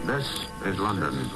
This is London.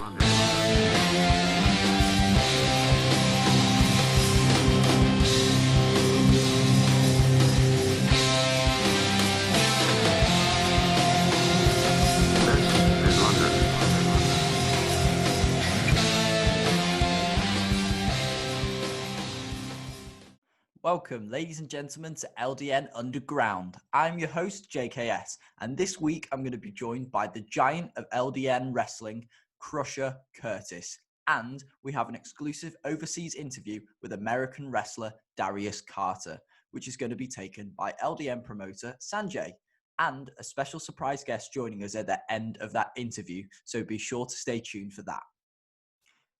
Welcome, ladies and gentlemen, to LDN Underground. I'm your host, JKS, and this week I'm going to be joined by the giant of LDN wrestling, Crusher Curtis. And we have an exclusive overseas interview with American wrestler Darius Carter, which is going to be taken by LDN promoter Sanjay. And a special surprise guest joining us at the end of that interview, so be sure to stay tuned for that.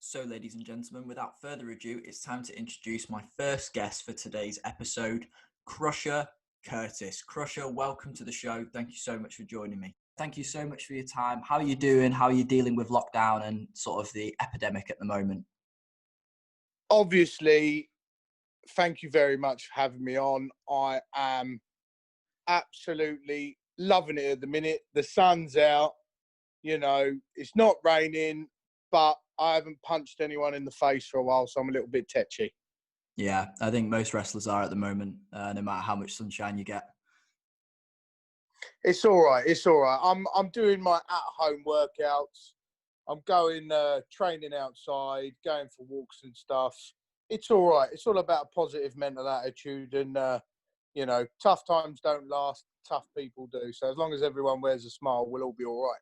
So, ladies and gentlemen, without further ado, it's time to introduce my first guest for today's episode, Crusher Curtis. Crusher, welcome to the show. Thank you so much for joining me. Thank you so much for your time. How are you doing? How are you dealing with lockdown and sort of the epidemic at the moment? Obviously, thank you very much for having me on. I am absolutely loving it at the minute. The sun's out, you know, it's not raining, but I haven't punched anyone in the face for a while, so I'm a little bit tetchy. Yeah, I think most wrestlers are at the moment, no matter how much sunshine you get. It's all right. It's all right. I'm doing my at-home workouts. I'm going training outside, going for walks and stuff. It's all right. It's all about a positive mental attitude, and you know, tough times don't last. Tough people do. So as long as everyone wears a smile, we'll all be all right.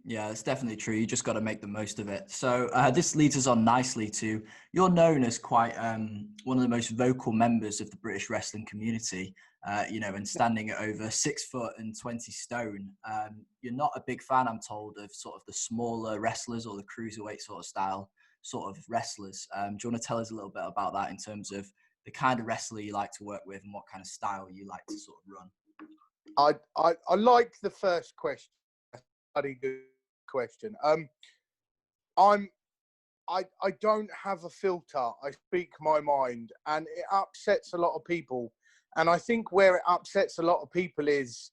Yeah, it's definitely true. You just got to make the most of it. So this leads us on nicely to, you're known as quite one of the most vocal members of the British wrestling community, you know, and standing at over 6 foot and 20 stone. You're not a big fan, I'm told, of sort of the smaller wrestlers or the cruiserweight sort of style sort of wrestlers. Do you want to tell us a little bit about that in terms of the kind of wrestler you like to work with and what kind of style you like to sort of run? I like the first question. Bloody good question. I don't have a filter. I speak my mind, and it upsets a lot of people. And I think where it upsets a lot of people is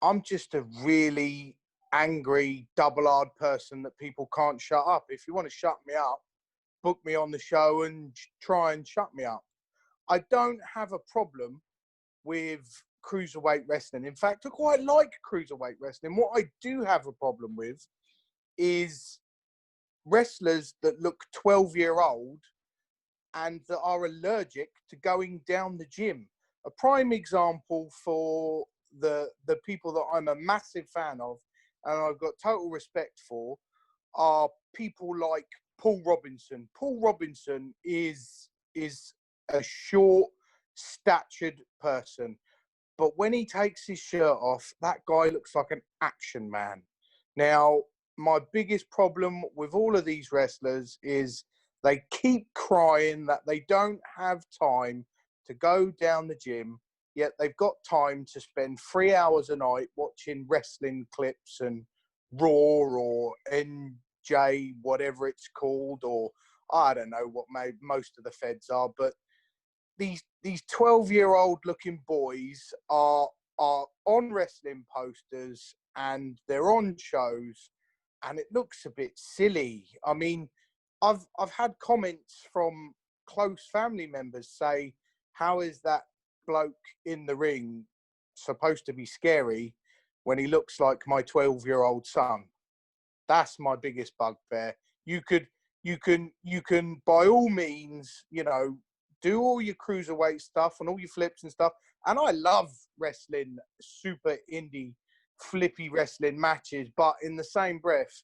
I'm just a really angry, double-hard person that people can't shut up. If you want to shut me up, book me on the show and try and shut me up. I don't have a problem with cruiserweight wrestling. In fact, I quite like cruiserweight wrestling. What I do have a problem with is wrestlers that look 12-year-old and that are allergic to going down the gym. A prime example for the people that I'm a massive fan of and I've got total respect for are people like Paul Robinson. Paul Robinson is a short, statured person. But when he takes his shirt off, that guy looks like an action man. Now, my biggest problem with all of these wrestlers is they keep crying that they don't have time to go down the gym, yet they've got time to spend 3 hours a night watching wrestling clips and Raw or NJ, whatever it's called, or I don't know what most of the feds are, but these 12-year-old looking boys are on wrestling posters and they're on shows, and it looks a bit silly. I mean, I've had comments from close family members say, how is that bloke in the ring supposed to be scary when he looks like my 12-year-old son? That's my biggest bugbear. You can by all means, you know, do all your cruiserweight stuff and all your flips and stuff. And I love wrestling super indie, flippy wrestling matches. But in the same breath,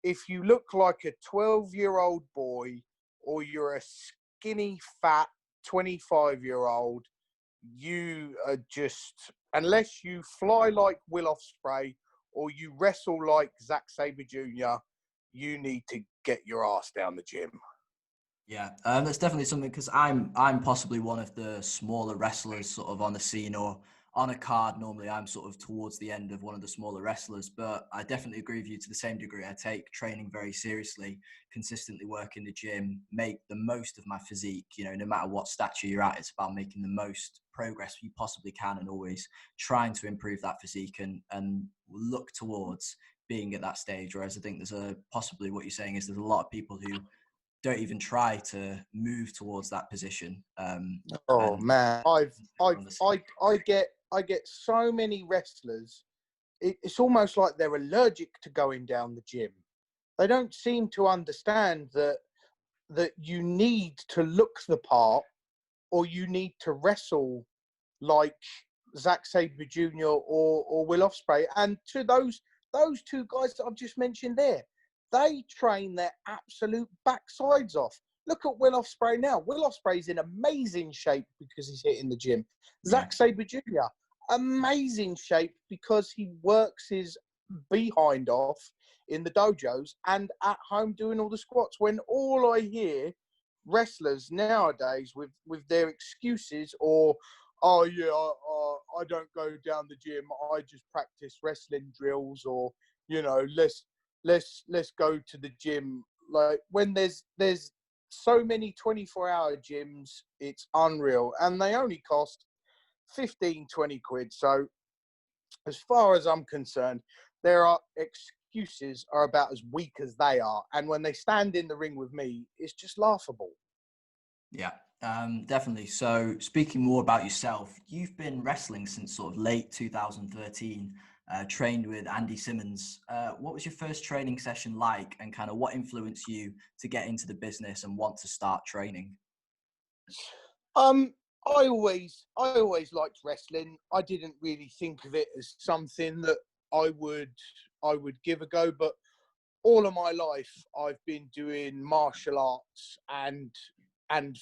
if you look like a 12-year-old boy or you're a skinny, fat 25-year-old, you are just, unless you fly like Will Ospreay or you wrestle like Zack Sabre Jr., you need to get your ass down the gym. Yeah, that's definitely something, because I'm possibly one of the smaller wrestlers sort of on the scene or on a card. Normally I'm sort of towards the end of one of the smaller wrestlers, but I definitely agree with you to the same degree. I take training very seriously, consistently work in the gym, make the most of my physique. You know, no matter what stature you're at, it's about making the most progress you possibly can and always trying to improve that physique and look towards being at that stage. Whereas I think possibly what you're saying is there's a lot of people who don't even try to move towards that position. Oh And man, I get so many wrestlers. It's almost like they're allergic to going down the gym. They don't seem to understand that you need to look the part, or you need to wrestle like Zack Sabre Jr. or Will Ospreay. And to those two guys that I've just mentioned there, they train their absolute backsides off. Look at Will Ospreay now. Will Ospreay's in amazing shape because he's hitting the gym. yeah, Zack Sabre Jr., amazing shape because he works his behind off in the dojos and at home doing all the squats. When all I hear wrestlers nowadays with their excuses, or oh yeah, I don't go down the gym, I just practice wrestling drills, or let's go to the gym. Like, when there's so many 24-hour gyms, it's unreal, and they only cost 15-20 quid. So as far as I'm concerned, their excuses are about as weak as they are, and when they stand in the ring with me, it's just laughable. yeah, definitely. So speaking more about yourself, you've been wrestling since sort of late 2013, trained with Andy Simmons. What was your first training session like, and kind of what influenced you to get into the business and want to start training? I always liked wrestling. I didn't really think of it as something that I would give a go, but all of my life I've been doing martial arts and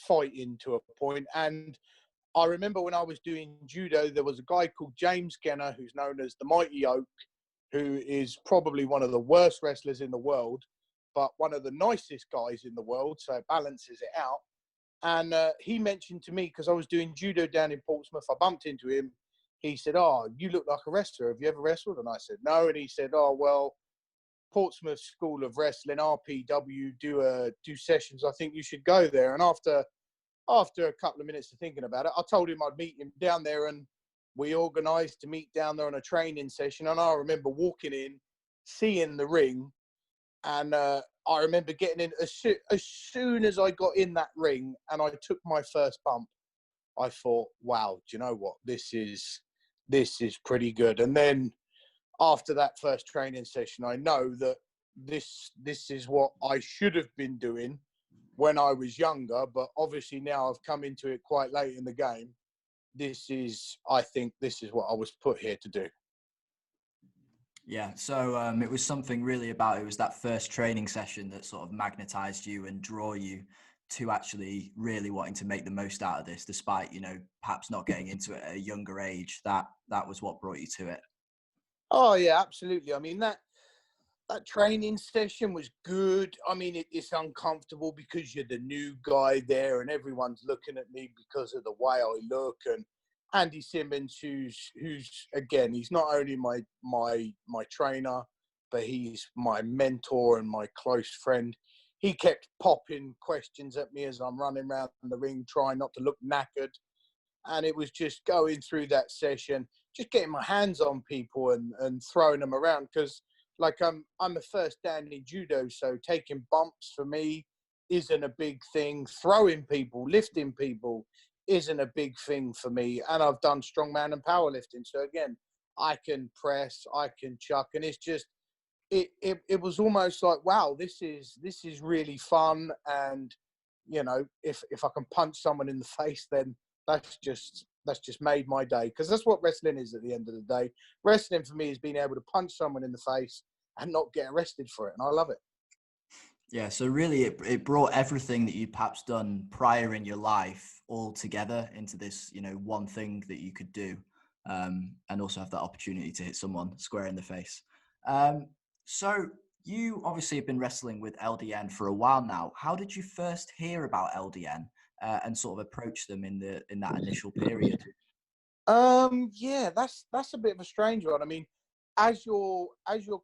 fighting to a point. And I remember when I was doing judo, there was a guy called James Skenner, who's known as the Mighty Oak, who is probably one of the worst wrestlers in the world, but one of the nicest guys in the world, so it balances it out. And he mentioned to me, because I was doing judo down in Portsmouth, I bumped into him. He said, "Oh, you look like a wrestler. Have you ever wrestled?" And I said, "No." And he said, "Oh, well, Portsmouth School of Wrestling, RPW, do sessions. I think you should go there." And after a couple of minutes of thinking about it, I told him I'd meet him down there, and we organised to meet down there on a training session. And I remember walking in, seeing the ring, and I remember getting in as soon as I got in that ring and I took my first bump. I thought, wow, do you know what? This is pretty good. And then after that first training session, I know that this is what I should have been doing when I was younger, but obviously now I've come into it quite late in the game. I think this is what I was put here to do. Yeah, so it was something really about it was that first training session that sort of magnetized you and draw you to actually really wanting to make the most out of this, despite, perhaps not getting into it at a younger age. That was what brought you to it. Oh yeah, absolutely. I mean, that training session was good. I mean, it's uncomfortable because you're the new guy there and everyone's looking at me because of the way I look. And Andy Simmons, who's again, he's not only my trainer, but he's my mentor and my close friend. He kept popping questions at me as I'm running around the ring, trying not to look knackered. And it was just going through that session, just getting my hands on people and throwing them around, because like I'm a first dan in judo, so taking bumps for me isn't a big thing. Throwing people, lifting people isn't a big thing for me. And I've done strongman and powerlifting, so again, I can press, I can chuck, and it's just it was almost like, wow, this is really fun. And if I can punch someone in the face, then that's just made my day, because that's what wrestling is at the end of the day. Wrestling for me is being able to punch someone in the face and not get arrested for it, and I love it. Yeah, so really it brought everything that you'd perhaps done prior in your life all together into this, one thing that you could do, and also have that opportunity to hit someone square in the face. So you obviously have been wrestling with LDN for a while now. How did you first hear about LDN and sort of approach them in that initial period? Yeah, that's a bit of a strange one. I mean, as you're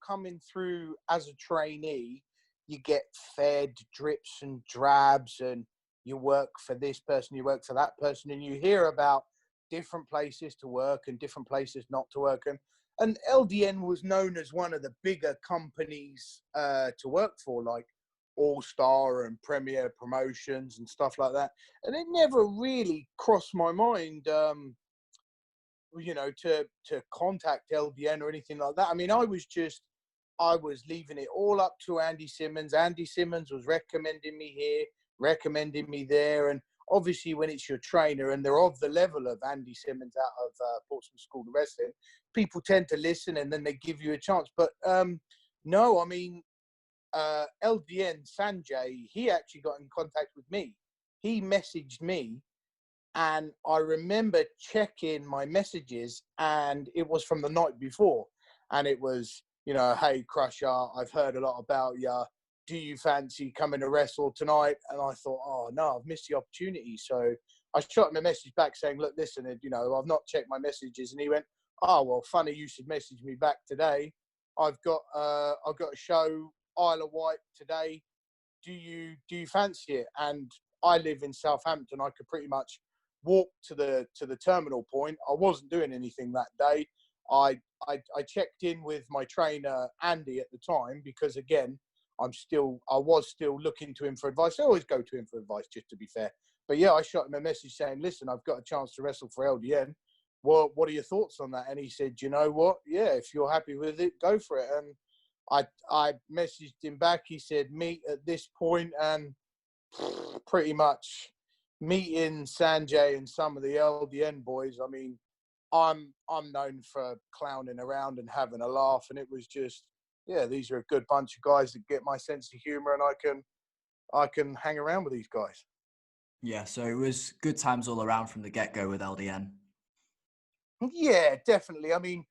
coming through as a trainee, you get fed drips and drabs, and you work for this person, you work for that person, and you hear about different places to work and different places not to work. And and LDN was known as one of the bigger companies to work for, like All Star and Premier Promotions and stuff like that. And it never really crossed my mind, to contact LDN or anything like that. I mean, I was leaving it all up to Andy Simmons. Andy Simmons was recommending me here, recommending me there. And obviously, when it's your trainer and they're of the level of Andy Simmons out of Portsmouth School of Wrestling, people tend to listen and then they give you a chance. But no, I mean, LDN Sanjay, he actually got in contact with me. He messaged me, and I remember checking my messages, and it was from the night before. And it was, hey, Crusher, I've heard a lot about you. Do you fancy coming to wrestle tonight? And I thought, oh, no, I've missed the opportunity. So I shot him a message back saying, look, listen, I've not checked my messages. And he went, oh, well, funny you should message me back today. I've got a show, Isle of Wight today. Do you fancy it? And I live in Southampton. I could pretty much walk to the terminal point. I wasn't doing anything that day. I checked in with my trainer Andy at the time because, again, I was still looking to him for advice. I always go to him for advice, just to be fair. But yeah, I shot him a message saying, listen, I've got a chance to wrestle for LDN. What are your thoughts on that? And he said, you know what? Yeah, if you're happy with it, go for it. And I messaged him back. He said, meet at this point, and pretty much meeting Sanjay and some of the LDN boys. I mean, I'm known for clowning around and having a laugh, and it was just, yeah, these are a good bunch of guys that get my sense of humor, and I can hang around with these guys. Yeah, so it was good times all around from the get-go with LDN. Yeah, definitely. I mean,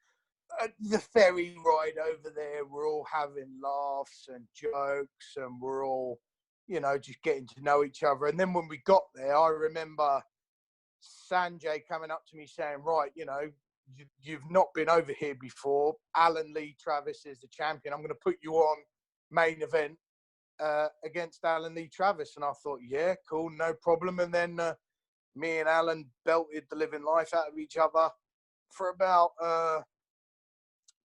the ferry ride over there, we're all having laughs and jokes, and we're all, just getting to know each other. And then when we got there, I remember Sanjay coming up to me saying, right, you've not been over here before. Alan Lee Travis is the champion. I'm going to put you on main event against Alan Lee Travis. And I thought, yeah, cool, no problem. And then me and Alan belted the living life out of each other for about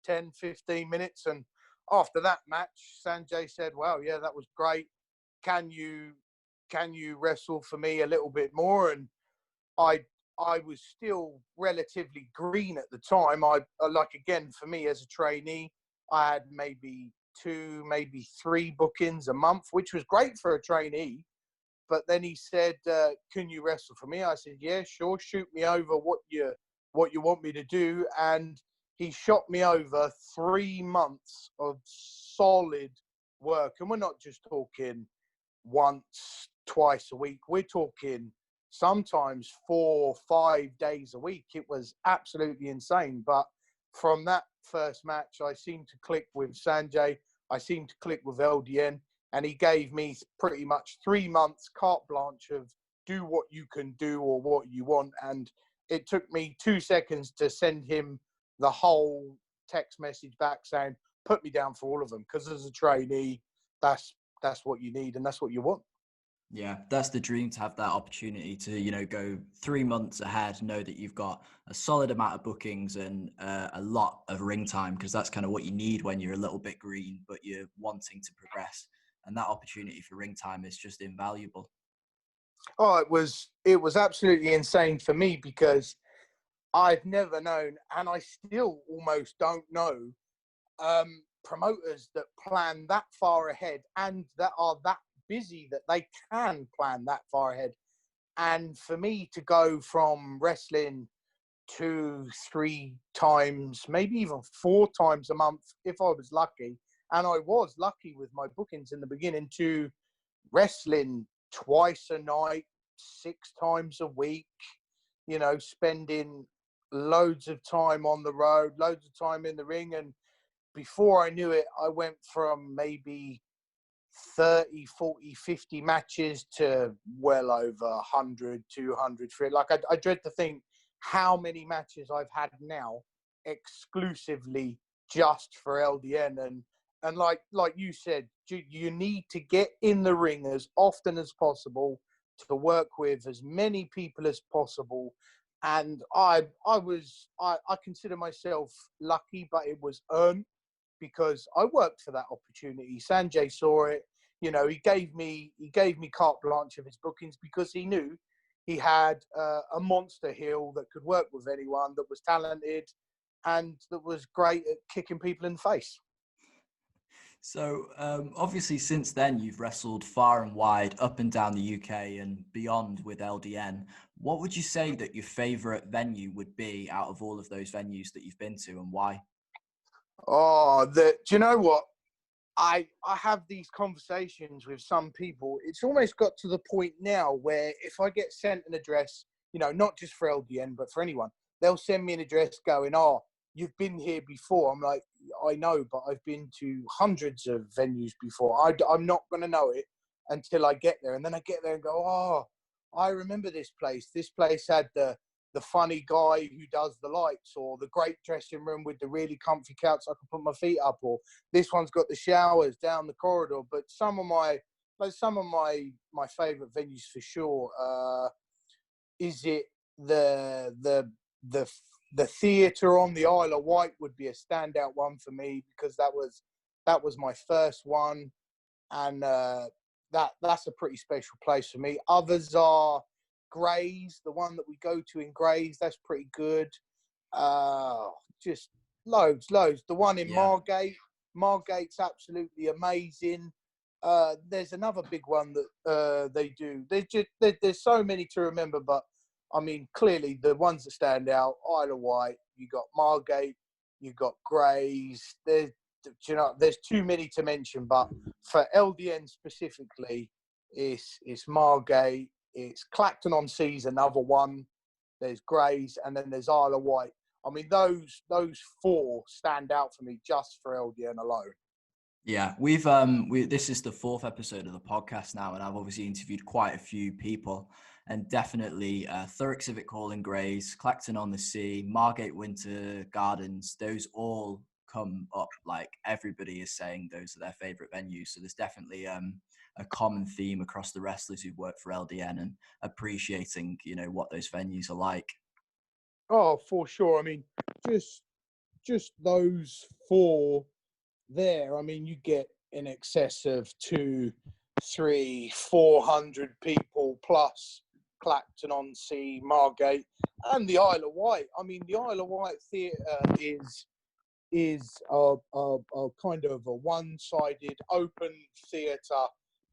10, 15 minutes. And after that match, Sanjay said, well, yeah, that was great. Can you wrestle for me a little bit more? And I was still relatively green at the time. Again, for me as a trainee, I had maybe 2, maybe 3 bookings a month, which was great for a trainee. But then he said, can you wrestle for me? I said, yeah, sure. Shoot me over what you want me to do. And he shot me over 3 months of solid work. And we're not just talking once, twice a week. We're talking sometimes 4, 5 days a week. It was absolutely insane. But from that first match, I seemed to click with Sanjay. I seemed to click with LDN. And he gave me pretty much 3 months carte blanche of do what you can do or what you want. And it took me 2 seconds to send him the whole text message back saying, put me down for all of them. Because as a trainee, that's what you need and that's what you want. Yeah, that's the dream, to have that opportunity to, go 3 months ahead, know that you've got a solid amount of bookings and a lot of ring time, because that's kind of what you need when you're a little bit green, but you're wanting to progress. And that opportunity for ring time is just invaluable. Oh, it was absolutely insane for me because I've never known, and I still almost don't know, promoters that plan that far ahead and that are that busy that they can plan that far ahead. And for me to go from wrestling 2, 3 times, maybe even 4 times a month, if I was lucky, and I was lucky with my bookings in the beginning, to wrestling twice a night, 6 times a week, spending loads of time on the road, loads of time in the ring. And before I knew it, I went from maybe 30, 40, 50 matches to well over 100, 200. Like, I dread to think how many matches I've had now exclusively just for LDN. And like you said, you need to get in the ring as often as possible to work with as many people as possible, And I consider myself lucky, but it was earned because I worked for that opportunity. Sanjay saw it. You know, he gave me carte blanche of his bookings because he knew he had a monster heel that could work with anyone, that was talented, and that was great at kicking people in the face. So obviously since then you've wrestled far and wide, up and down the UK and beyond with LDN. What would you say that your favourite venue would be out of all of those venues that you've been to, and why? Oh, do you know what? I have these conversations with some people. It's almost got to the point now where if I get sent an address, you know, not just for LDN, but for anyone, they'll send me an address going, oh, you've been here before. I'm like, I know, but I've been to hundreds of venues before. I'm not going to know it until I get there. And then I get there and go, oh, I remember this place. This place had the funny guy who does the lights, or the great dressing room with the really comfy couch I can put my feet up, or this one's got the showers down the corridor. But some of my favorite venues for sure. Is it the theatre on the Isle of Wight would be a standout one for me, because that was my first one, and that's a pretty special place for me. Others are Grays, the one that we go to in Grays, that's pretty good. Just loads. The one in Yeah. Margate's absolutely amazing. There's another big one that they do. There's so many to remember, but I mean, clearly the ones that stand out: Isle of Wight, you got Margate, you got Grays. There's too many to mention, but for LDN specifically, it's Margate, it's Clacton-on-Sea's another one. There's Grays, and then there's Isle of Wight. I mean, those four stand out for me just for LDN alone. Yeah, this is the fourth episode of the podcast now, and I've obviously interviewed quite a few people, and definitely Thurrock Civic Hall in Grays, Clacton-on-Sea, Margate Winter Gardens, those all come up. Like, everybody is saying those are their favourite venues. So there's definitely a common theme across the wrestlers who've worked for LDN and appreciating, you know, what those venues are like. Oh, for sure. I mean, just those four there. I mean, you get in excess of 200, 300, 400 people plus Clacton-on-Sea, Margate, and the Isle of Wight. I mean, the Isle of Wight Theatre is a kind of a one-sided open theatre,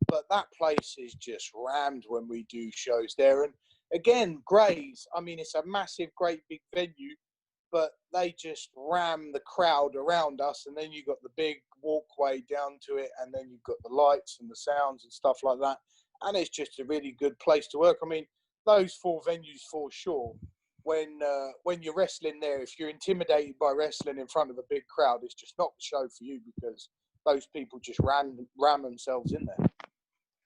but that place is just rammed when we do shows there. And again, Grays, I mean, it's a massive, great big venue, but they just ram the crowd around us, and then you've got the big walkway down to it, and then you've got the lights and the sounds and stuff like that, and it's just a really good place to work. I mean, those four venues for sure. When you're wrestling there, if you're intimidated by wrestling in front of a big crowd, it's just not the show for you, because those people just ram themselves in there.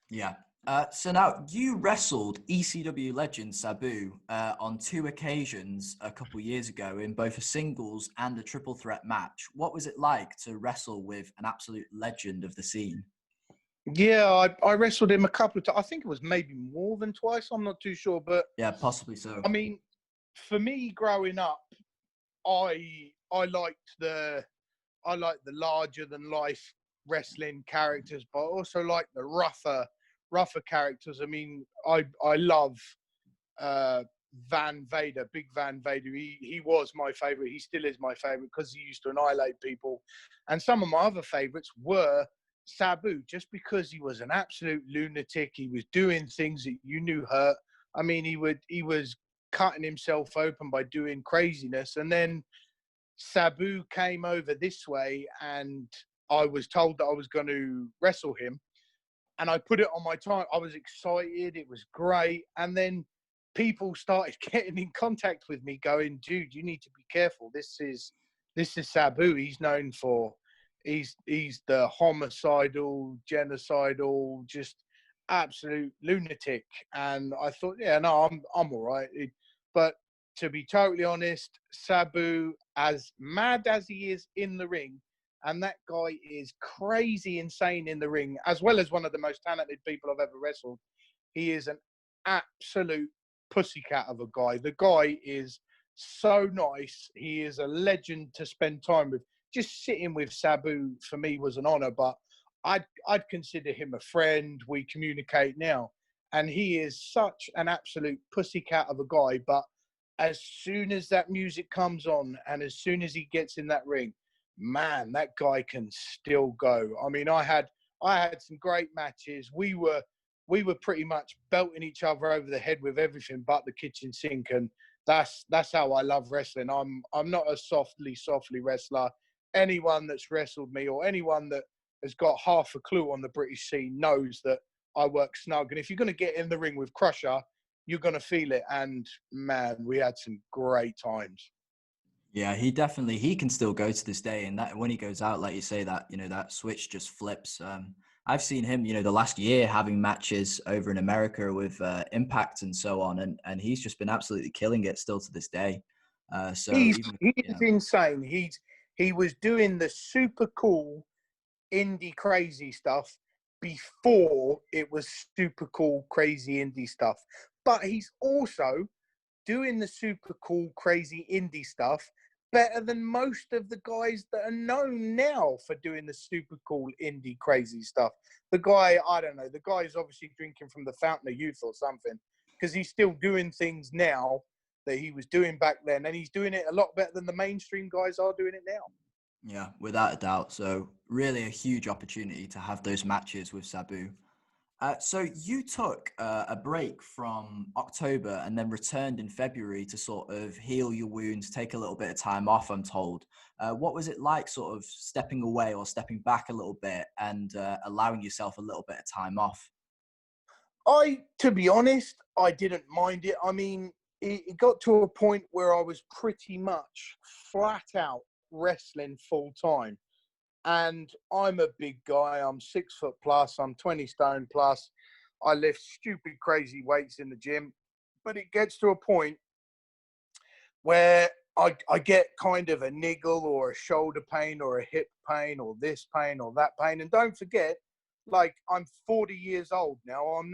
Yeah. So now, you wrestled ECW legend Sabu on 2 occasions a couple years ago in both a singles and a triple threat match. What was it like to wrestle with an absolute legend of the scene? Yeah, I wrestled him a couple of times. I think it was maybe more than twice. I'm not too sure, but Yeah, possibly so. I mean, for me growing up, I liked the larger than life wrestling characters, but I also like the rougher characters. I mean, I love Van Vader, Big Van Vader. He was my favorite. He still is my favorite because he used to annihilate people. And some of my other favorites were Sabu, just because he was an absolute lunatic. He was doing things that you knew hurt. I mean, he was cutting himself open by doing craziness. And then Sabu came over this way, and I was told that I was going to wrestle him. And I put it on my time. I was excited. It was great. And then people started getting in contact with me going, dude, you need to be careful. This is Sabu. He's known for, he's the homicidal, genocidal, just absolute lunatic. And I thought, yeah, no, I'm all right. But to be totally honest, Sabu, as mad as he is in the ring, and that guy is crazy insane in the ring, as well as one of the most talented people I've ever wrestled, he is an absolute pussycat of a guy. The guy is so nice. He is a legend to spend time with. Just sitting with Sabu for me was an honor, but I'd consider him a friend. We communicate now, and he is such an absolute pussycat of a guy. But as soon as that music comes on, and as soon as he gets in that ring, man, that guy can still go. I mean, I had some great matches. We were pretty much belting each other over the head with everything but the kitchen sink, and that's how I love wrestling. I'm not a softly wrestler. Anyone that's wrestled me or anyone that has got half a clue on the British scene knows that I work snug. And if you're going to get in the ring with Crusher, you're going to feel it. And man, we had some great times. Yeah, he can still go to this day, and that when he goes out, like you say, that that switch just flips. I've seen him, the last year having matches over in America with Impact and so on, and he's just been absolutely killing it still to this day. He's insane. He was doing the super cool indie crazy stuff before it was super cool crazy indie stuff, but he's also doing the super cool crazy indie stuff better than most of the guys that are known now for doing the super cool indie crazy stuff. The guy, I don't know, the guy's obviously drinking from the fountain of youth or something, because he's still doing things now that he was doing back then, and he's doing it a lot better than the mainstream guys are doing it now. Yeah, without a doubt. So really a huge opportunity to have those matches with Sabu. So you took a break from October and then returned in February to sort of heal your wounds, take a little bit of time off, I'm told. What was it like sort of stepping away or stepping back a little bit and allowing yourself a little bit of time off? To be honest, I didn't mind it. I mean, it got to a point where I was pretty much flat out wrestling full time. And I'm a big guy. I'm 6 foot plus. I'm 20 stone plus. I lift stupid, crazy weights in the gym. But it gets to a point where I get kind of a niggle or a shoulder pain or a hip pain or this pain or that pain. And don't forget, like, I'm 40 years old now. I'm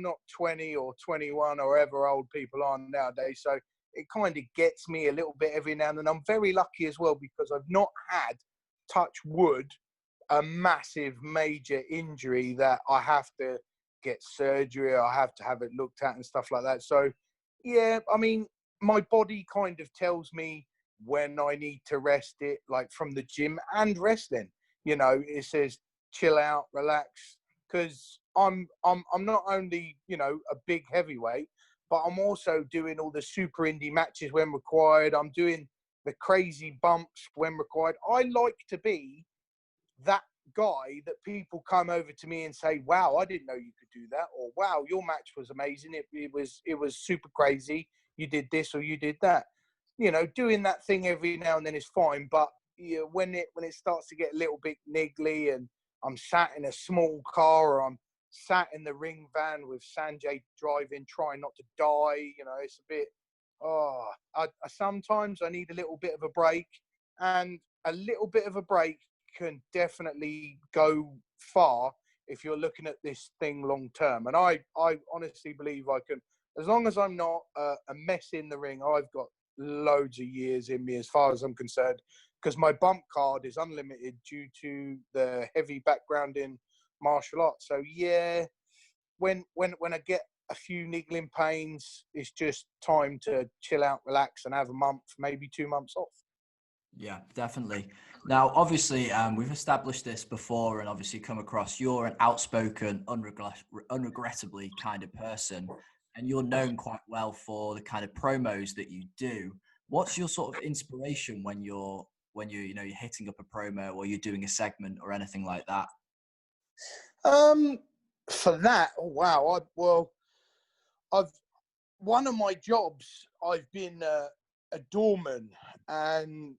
not 20 or 21 or ever old people are nowadays. So it kind of gets me a little bit every now and then. I'm very lucky as well because I've not had, touch wood, a massive major injury that I have to get surgery, I have to have it looked at and stuff like that. So yeah, I mean, my body kind of tells me when I need to rest it, like from the gym and wrestling. It says chill out, relax, because I'm not only a big heavyweight, but I'm also doing all the super indie matches when required. I'm doing the crazy bumps when required. I like to be that guy that people come over to me and say, wow, I didn't know you could do that, or wow, your match was amazing, it was super crazy, you did this or you did that. Doing that thing every now and then is fine, but when it starts to get a little bit niggly and I'm sat in a small car or I'm sat in the ring van with Sanjay driving, trying not to die, it's a bit, sometimes I need a little bit of a break, and a little bit of a break can definitely go far if you're looking at this thing long term. And I honestly believe I can, as long as I'm not a mess in the ring, I've got loads of years in me as far as I'm concerned, because my bump card is unlimited due to the heavy background in martial arts. So yeah, when I get a few niggling pains, it's just time to chill out, relax, and have a month, maybe 2 months off. Yeah, definitely. Now, obviously, we've established this before and obviously come across you're an outspoken, unregrettably kind of person, and you're known quite well for the kind of promos that you do. What's your sort of inspiration when you're you're hitting up a promo or you're doing a segment or anything like that? For that, oh, wow. I've one of my jobs, I've been a doorman, and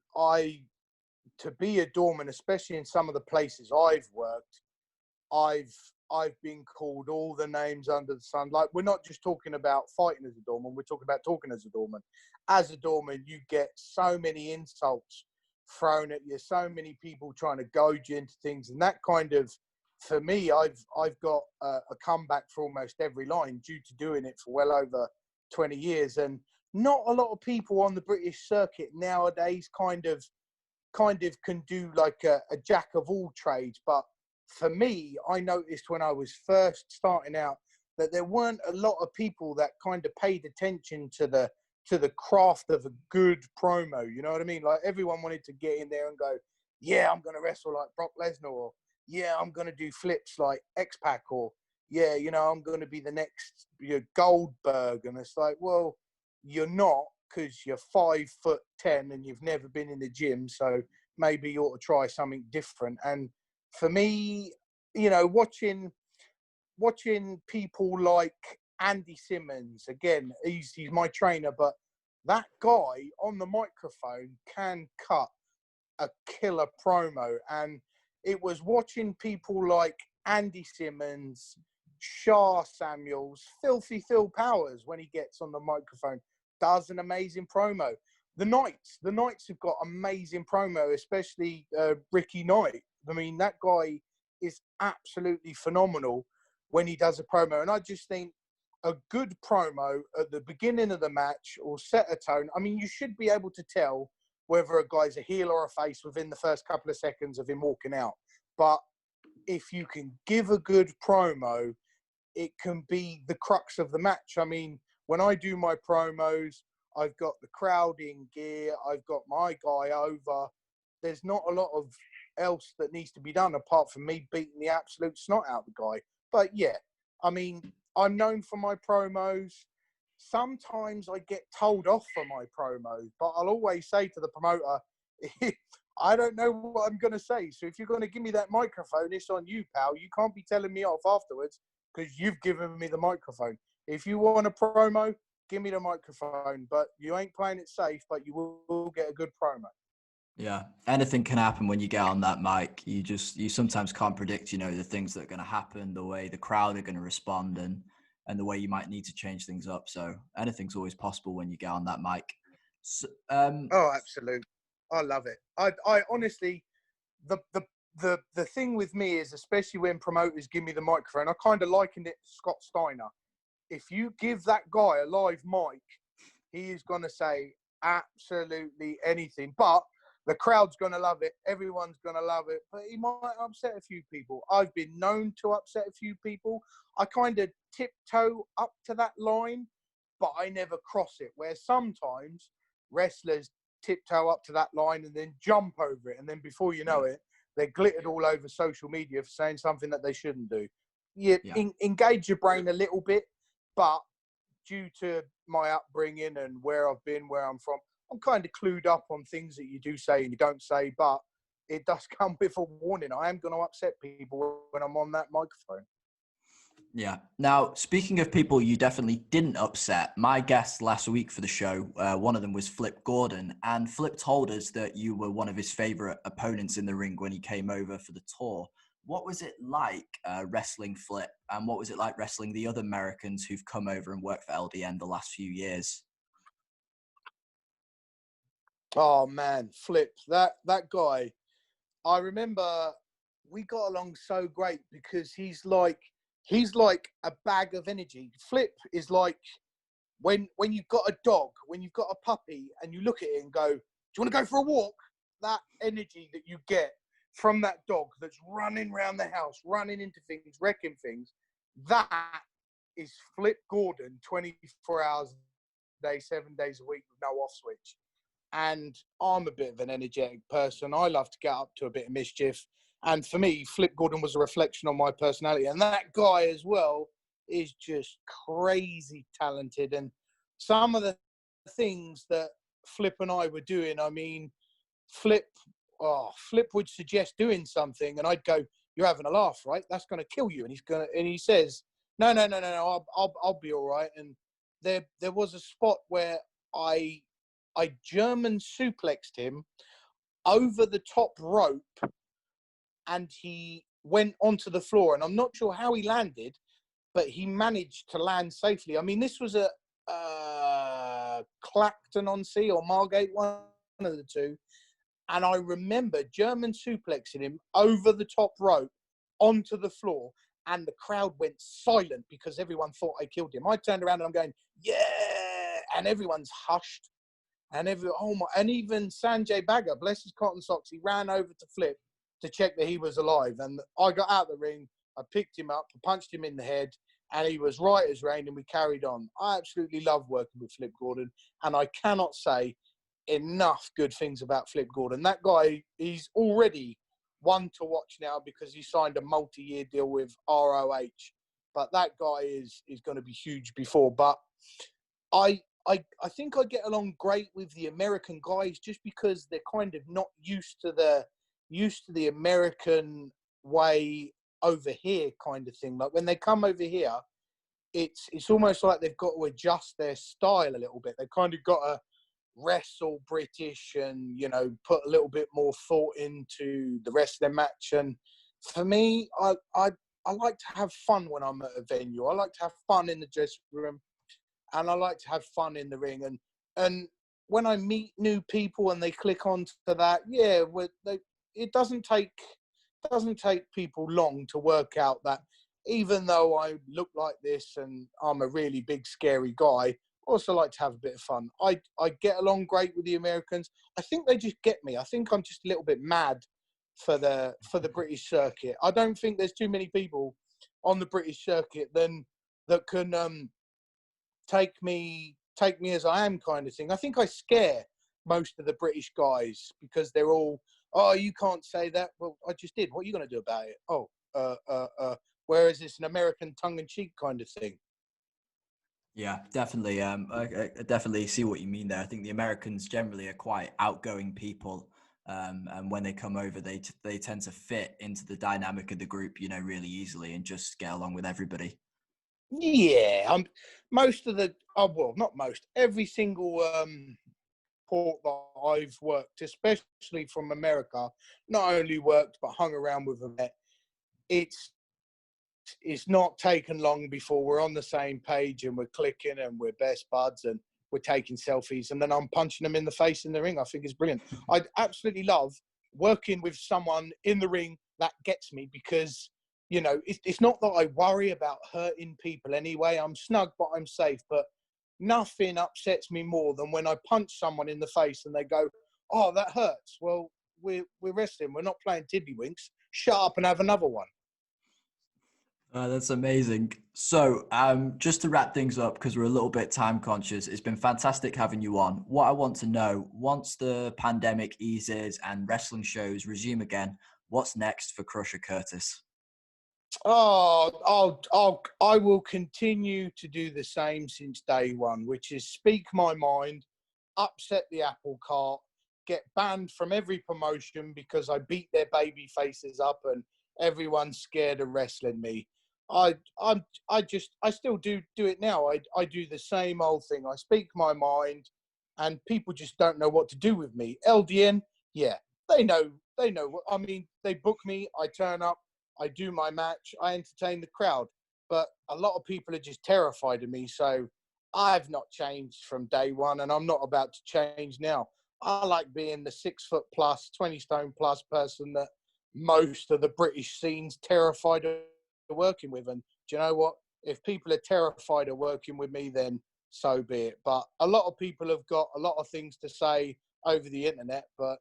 to be a doorman, especially in some of the places I've worked, I've been called all the names under the sun. Like, we're not just talking about fighting as a doorman, we're talking about talking as a doorman. As a doorman, you get so many insults thrown at you, so many people trying to goad you into things, and that kind of, for me, I've got a comeback for almost every line due to doing it for well over 20 years, and not a lot of people on the British circuit nowadays kind of can do like a jack of all trades. But for me, I noticed when I was first starting out that there weren't a lot of people that kind of paid attention to the craft of a good promo. You know what I mean? Like, everyone wanted to get in there and go, yeah, I'm going to wrestle like Brock Lesnar, or yeah, I'm going to do flips like X-Pac, or yeah, you know, I'm going to be the next Goldberg. And it's like, well, you're not, because you're 5'10" and you've never been in the gym. So maybe you ought to try something different. And for me, you know, watching people like Andy Simmons, again, he's my trainer, but that guy on the microphone can cut a killer promo. And it was watching people like Andy Simmons, Shah Samuels, Filthy Phil Powers, when he gets on the microphone, does an amazing promo. The Knights have got amazing promo, especially Ricky Knight. I mean, that guy is absolutely phenomenal when he does a promo. And I just think a good promo at the beginning of the match will set a tone. I mean, you should be able to tell whether a guy's a heel or a face within the first couple of seconds of him walking out. But if you can give a good promo, it can be the crux of the match. I mean, when I do my promos, I've got the crowd in gear, I've got my guy over. There's not a lot of else that needs to be done apart from me beating the absolute snot out of the guy. But yeah, I mean, I'm known for my promos. Sometimes I get told off for my promos, but I'll always say to the promoter, I don't know what I'm going to say. So if you're going to give me that microphone, it's on you, pal. You can't be telling me off afterwards because you've given me the microphone. If you want a promo, give me the microphone, but you ain't playing it safe, but you will get a good promo. Yeah, anything can happen when you get on that mic. You sometimes can't predict, you know, the things that are going to happen, the way the crowd are going to respond, and the way you might need to change things up. So anything's always possible when you get on that mic. So, Oh, absolutely. I love it. I honestly, the thing with me is, especially when promoters give me the microphone, I kind of likened it to Scott Steiner. If you give that guy a live mic, he is going to say absolutely anything. But the crowd's going to love it. Everyone's going to love it. But he might upset a few people. I've been known to upset a few people. I kind of tiptoe up to that line, but I never cross it. Where sometimes wrestlers tiptoe up to that line and then jump over it. And then before you know it, they're glittered all over social media for saying something that they shouldn't do. Engage your brain a little bit, but due to my upbringing and where I've been, where I'm from, I'm kind of clued up on things that you do say and you don't say, but it does come with a warning. I am going to upset people when I'm on that microphone. Yeah. Now, speaking of people you definitely didn't upset, my guest last week for the show, one of them was Flip Gordon, and Flip told us that you were one of his favorite opponents in the ring when he came over for the tour. What was it like wrestling Flip, and what was it like wrestling the other Americans who've come over and worked for LDN the last few years? Oh man, Flip, that guy, I remember we got along so great because he's like a bag of energy. Flip is like when you've got a dog, when you've got a puppy and you look at it and go, do you want to go for a walk? That energy that you get from that dog that's running around the house, running into things, wrecking things, that is Flip Gordon 24 hours a day, 7 days a week with no off switch. And I'm a bit of an energetic person. I love to get up to a bit of mischief. And for me, Flip Gordon was a reflection on my personality. And that guy as well is just crazy talented. And some of the things that Flip and I were doing, I mean, Flip would suggest doing something and I'd go, you're having a laugh, right? That's going to kill you. And he says, no, I'll be all right. And there was a spot where I German suplexed him over the top rope and he went onto the floor. And I'm not sure how he landed, but he managed to land safely. I mean, this was a Clacton-on-Sea or Margate, one of the two. And I remember German suplexing him over the top rope onto the floor. And the crowd went silent because everyone thought I killed him. I turned around and I'm going, yeah, and everyone's hushed. And and even Sanjay Bagga, bless his cotton socks, he ran over to Flip to check that he was alive. And I got out of the ring, I picked him up, I punched him in the head, and he was right as rain, and we carried on. I absolutely love working with Flip Gordon, and I cannot say enough good things about Flip Gordon. That guy, he's already one to watch now because he signed a multi-year deal with ROH. But that guy is going to be huge before. But I think I get along great with the American guys just because they're kind of not used to the American way over here kind of thing. Like when they come over here, it's almost like they've got to adjust their style a little bit. They've kind of got to wrestle British and, you know, put a little bit more thought into the rest of their match. And for me, I like to have fun when I'm at a venue. I like to have fun in the dressing room. And I like to have fun in the ring. And when I meet new people and they click onto that, yeah, it doesn't take people long to work out that even though I look like this and I'm a really big, scary guy, I also like to have a bit of fun. I get along great with the Americans. I think they just get me. I think I'm just a little bit mad for the British circuit. I don't think there's too many people on the British circuit that can take me as I am kind of thing. I think I scare most of the British guys because they're all, oh, you can't say that. Well, I just did. What are you going to do about it? Oh, whereas it's an American tongue-in-cheek kind of thing. Yeah, definitely. I definitely see what you mean there. I think the Americans generally are quite outgoing people. And when they come over, they tend to fit into the dynamic of the group, you know, really easily and just get along with everybody. Yeah, most of the not most, every single port that I've worked, especially from America, not only worked but hung around with them. It's not taken long before we're on the same page and we're clicking and we're best buds and we're taking selfies and then I'm punching them in the face in the ring. I think it's brilliant. I absolutely love working with someone in the ring that gets me because, you know, it's not that I worry about hurting people anyway. I'm snug, but I'm safe. But nothing upsets me more than when I punch someone in the face and they go, oh, that hurts. Well, we're wrestling. We're not playing tiddlywinks. Shut up and have another one. That's amazing. So just to wrap things up, because we're a little bit time conscious, it's been fantastic having you on. What I want to know, once the pandemic eases and wrestling shows resume again, what's next for Crusher Curtis? I will continue to do the same since day one, which is speak my mind, upset the apple cart, get banned from every promotion because I beat their baby faces up and everyone's scared of wrestling me. I still do it now. I do the same old thing. I speak my mind, and people just don't know what to do with me. LDN, yeah, they know. I mean, they book me. I turn up. I do my match. I entertain the crowd. But a lot of people are just terrified of me. So I've not changed from day one, and I'm not about to change now. I like being the 6 foot plus, 20 stone plus person that most of the British scene's terrified of working with. And do you know what? If people are terrified of working with me, then so be it. But a lot of people have got a lot of things to say over the internet, but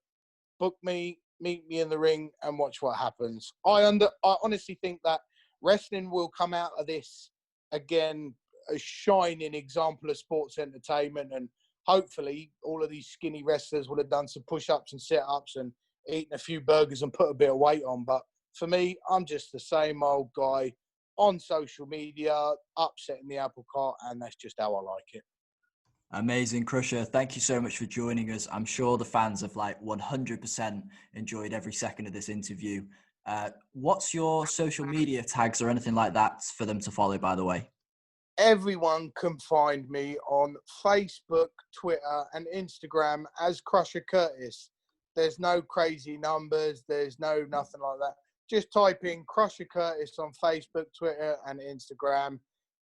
book me, meet me in the ring and watch what happens. I honestly think that wrestling will come out of this again a shining example of sports entertainment, and hopefully all of these skinny wrestlers will have done some push-ups and sit-ups and eaten a few burgers and put a bit of weight on. But for me, I'm just the same old guy on social media, upsetting the apple cart, and that's just how I like it. Amazing, Crusher. Thank you so much for joining us. I'm sure the fans have 100% enjoyed every second of this interview. What's your social media tags or anything like that for them to follow, by the way? Everyone can find me on Facebook, Twitter, and Instagram as Crusher Curtis. There's no crazy numbers. There's nothing like that. Just type in Crusher Curtis on Facebook, Twitter, and Instagram,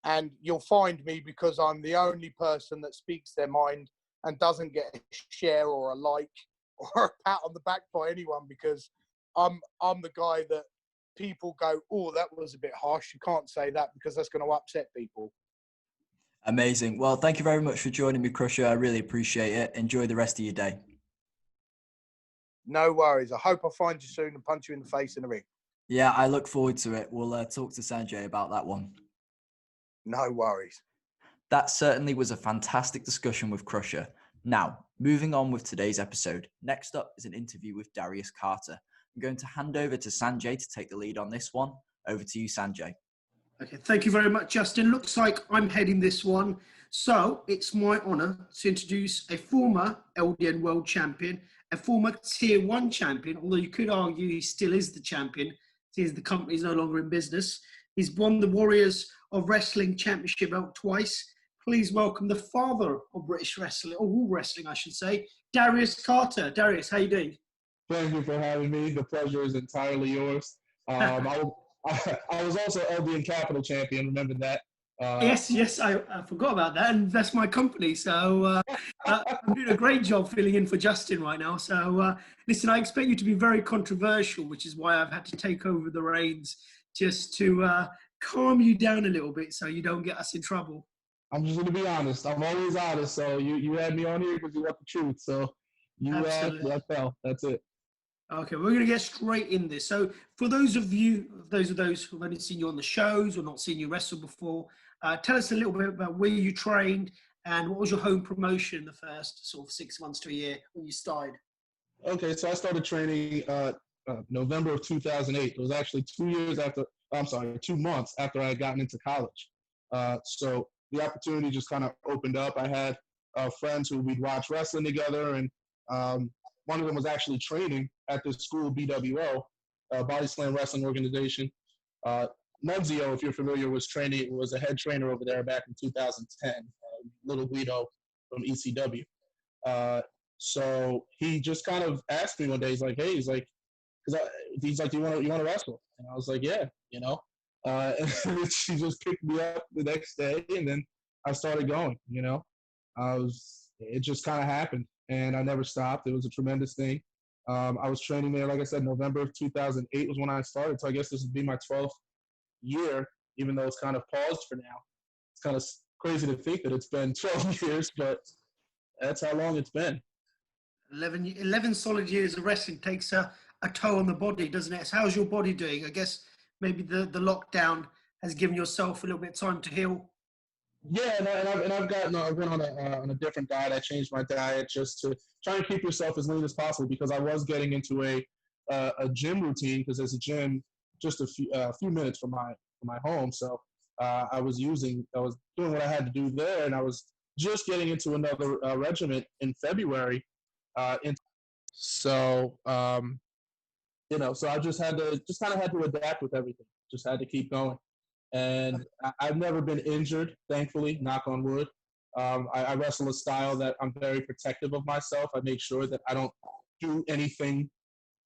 and you'll find me because I'm the only person that speaks their mind and doesn't get a share or a like or a pat on the back by anyone, because I'm the guy that people go, oh, that was a bit harsh. You can't say that because that's going to upset people. Amazing. Well, thank you very much for joining me, Crusher. I really appreciate it. Enjoy the rest of your day. No worries. I hope I find you soon and punch you in the face in the ring. Yeah, I look forward to it. We'll talk to Sanjay about that one. No worries. That certainly was a fantastic discussion with Crusher. Now, moving on with today's episode. Next up is an interview with Darius Carter. I'm going to hand over to Sanjay to take the lead on this one. Over to you, Sanjay. Okay, thank you very much, Justin. Looks like I'm heading this one. So it's my honour to introduce a former LDN World Champion, a former Tier 1 champion, although you could argue he still is the champion, since the company is no longer in business. He's won the Warriors of Wrestling Championship belt twice. Please welcome the father of British wrestling, or all wrestling, I should say, Darius Carter. Darius, how you doing? Thank you for having me. The pleasure is entirely yours. I was also LDN Capital Champion. Remember that? Yes, I forgot about that, and that's my company. So I'm doing a great job filling in for Justin right now. So listen, I expect you to be very controversial, which is why I've had to take over the reins just to calm you down a little bit so you don't get us in trouble. I'm just going to be honest. I'm always honest. So you had me on here because you want the truth. So I fell. That's it. Okay, we're going to get straight in this. So for those of those who've only seen you on the shows or not seen you wrestle before, tell us a little bit about where you trained and what was your home promotion in the first sort of 6 months to a year when you started? Okay, so I started training November of 2008. It was actually 2 months after I had gotten into college. So the opportunity just kind of opened up. I had friends who we'd watch wrestling together, and one of them was actually training at this school, BWO, Body Slam Wrestling Organization. Nunzio, if you're familiar, was a head trainer over there back in 2010, Little Guido from ECW. So he just kind of asked me one day, he's like, do you want to wrestle? And I was like, yeah, and she just picked me up the next day, and then I started going, it just kind of happened, and I never stopped. It was a tremendous thing. I was training there, like I said, November of 2008 was when I started. So I guess this would be my 12th year, even though it's kind of paused for now. It's kind of crazy to think that it's been 12 years, but that's how long it's been. 11 solid years of wrestling takes a toll on the body, doesn't it? So how's your body doing? I guess maybe the lockdown has given yourself a little bit of time to heal. Yeah, I went on a different diet. I changed my diet just to try and keep yourself as lean as possible, because I was getting into a gym routine, because there's a gym just a few minutes from my home. So I was doing what I had to do there, and I was just getting into another regiment in February. So I just kind of had to adapt with everything. Just had to keep going. And I've never been injured, thankfully, knock on wood. I wrestle a style that I'm very protective of myself. I make sure that I don't do anything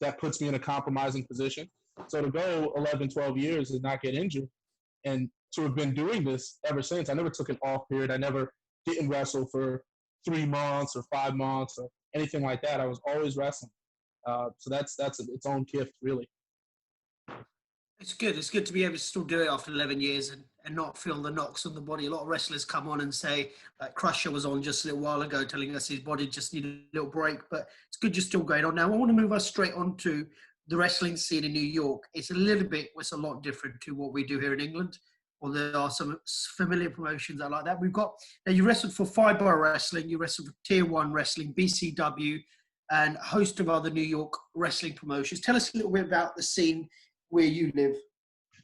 that puts me in a compromising position. So to go 11, 12 years and not get injured, and to have been doing this ever since, I never took an off period. I never didn't wrestle for 3 months or 5 months or anything like that. I was always wrestling. So that's its own gift, really. It's good. It's good to be able to still do it after 11 years and not feel the knocks on the body. A lot of wrestlers come on and say, like Crusher was on just a little while ago, telling us his body just needed a little break. But it's good you're still going on. Now, I want to move us straight on to the wrestling scene in New York. It's a lot different to what we do here in England. Or there are some familiar promotions that like that. Now you wrestled for Fireborough Wrestling, you wrestled for Tier 1 Wrestling, BCW, and a host of other New York wrestling promotions. Tell us a little bit about the scene where you live.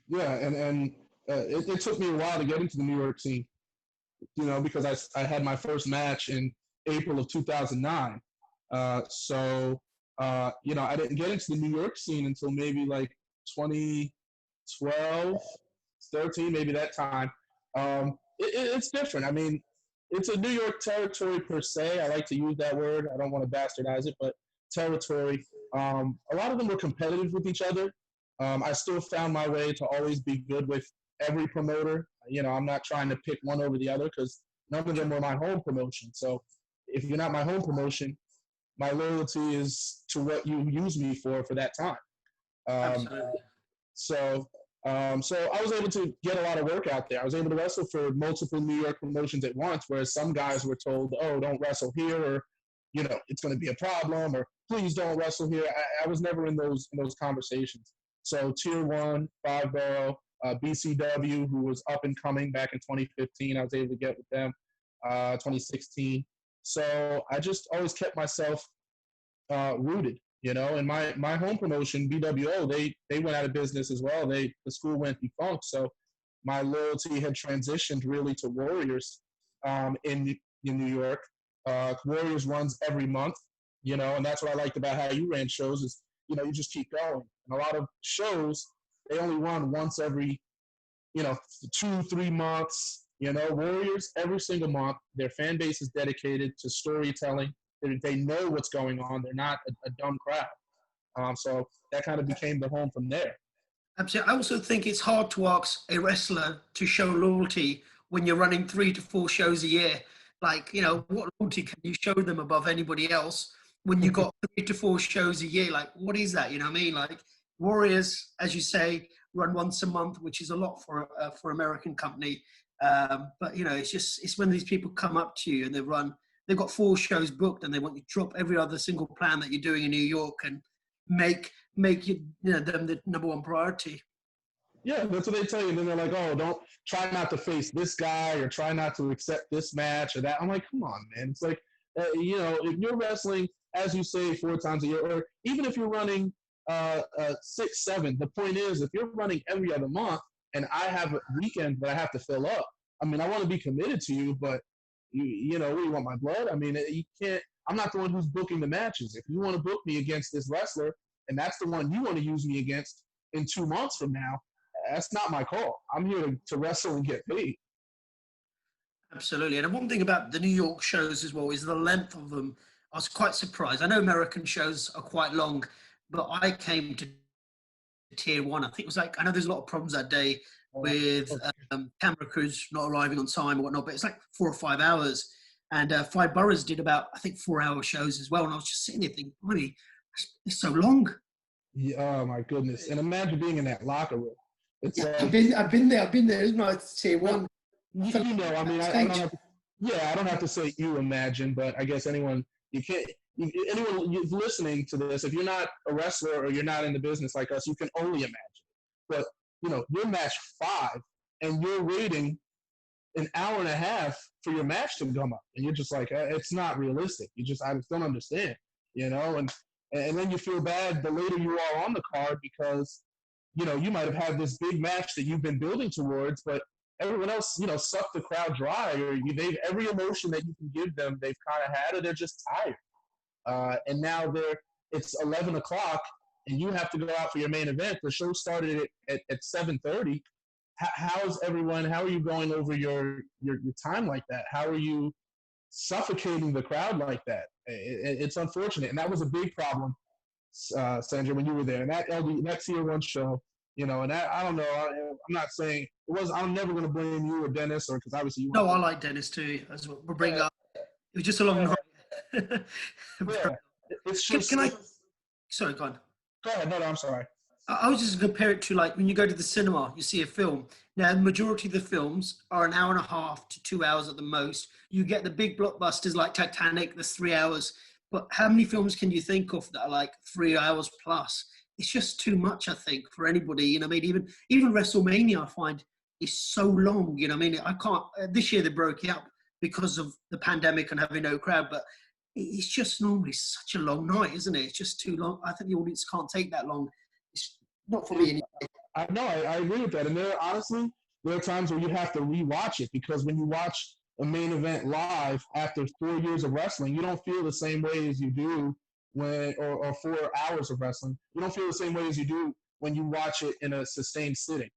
Yeah, and it took me a while to get into the New York scene, because I had my first match in April of 2009. I didn't get into the New York scene until maybe like 2012, 13, maybe that time. It's different. I mean, it's a New York territory per se. I like to use that word. I don't want to bastardize it, but territory. A lot of them were competitive with each other. I still found my way to always be good with every promoter. I'm not trying to pick one over the other, because none of them were my home promotion. So if you're not my home promotion, my loyalty is to what you use me for that time. Absolutely. So So I was able to get a lot of work out there. I was able to wrestle for multiple New York promotions at once, whereas some guys were told, oh, don't wrestle here, or, it's going to be a problem, or please don't wrestle here. I was never in those conversations. So Tier 1, 5-borough, BCW, who was up and coming back in 2015, I was able to get with them, 2016. So I just always kept myself rooted. And my home promotion, BWO, they went out of business as well. The school went defunct. So my loyalty had transitioned really to Warriors in New York. Warriors runs every month, and that's what I liked about how you ran shows is, you just keep going. And a lot of shows, they only run once every, 2-3 months. Warriors, every single month, their fan base is dedicated to storytelling. They know what's going on. They're not a dumb crowd. So that kind of became the home from there. Absolutely. I also think it's hard to ask a wrestler to show loyalty when you're running 3 to 4 shows a year. Like, what loyalty can you show them above anybody else when you got 3 to 4 shows a year? Like, what is that? You know what I mean? Like, Warriors, as you say, run once a month, which is a lot for American company. But, it's when these people come up to you and they've got 4 shows booked and they want you to drop every other single plan that you're doing in New York and make them the number one priority. Yeah, that's what they tell you. And then they're like, oh, don't try not to face this guy or try not to accept this match or that. I'm like, come on, man. It's like, if you're wrestling, as you say, 4 times a year, or even if you're running 6, 7, the point is, if you're running every other month and I have a weekend that I have to fill up, I mean, I want to be committed to you, but what do you want, my blood? I mean, you can't. I'm not the one who's booking the matches. If you want to book me against this wrestler, and that's the one you want to use me against in 2 months from now, that's not my call. I'm here to wrestle and get paid. Absolutely. And one thing about the New York shows as well is the length of them. I was quite surprised. I know American shows are quite long, but I came to Tier 1. I think it was I know there's a lot of problems that day with camera crews not arriving on time or whatnot, but it's like 4 or 5 hours. And 5 boroughs did about, I think, 4-hour shows as well. And I was just sitting there thinking, really, it's so long. Yeah, oh my goodness. And imagine being in that locker room. It's, I've been there, isn't it? It's Tier 1. I don't have to, I don't have to say you imagine, but I guess anyone listening to this, if you're not a wrestler or you're not in the business like us, you can only imagine. But, you're match 5 and you're waiting an hour and a half for your match to come up. And you're just like, it's not realistic. I just don't understand, and then you feel bad the later you are on the card because, you might have had this big match that you've been building towards, but everyone else, sucked the crowd dry, or they've every emotion that you can give them, they've kind of had, or they're just tired. And now it's 11 o'clock, and you have to go out for your main event. The show started at 7:30. How's everyone? How are you going over your time like that? How are you suffocating the crowd like that? It's unfortunate, and that was a big problem, Sandra, when you were there. And that Tier 1 show, and I don't know. I'm not saying it was. I'm never going to blame you or Dennis, or because obviously you. No, I like Dennis too. As we'll bring up. It was just a long night. It's just. Sorry, go on. Go ahead. No, I'm sorry. I was just going to compare it to when you go to the cinema, you see a film. Now, the majority of the films are an hour and a half to 2 hours at the most. You get the big blockbusters like Titanic, that's 3 hours. But how many films can you think of that are 3 hours plus? It's just too much, I think, for anybody. I mean, even WrestleMania, I find, is so long. I mean, I can't. This year they broke it up because of the pandemic and having no crowd. But it's just normally such a long night, isn't it? It's just too long. I think the audience can't take that long. It's not for me anyway. I agree with that. And there are times where you have to rewatch it because when you watch a main event live after 4 years of wrestling, you don't feel the same way as you do or 4 hours of wrestling. You don't feel the same way as you do when you watch it in a sustained sitting.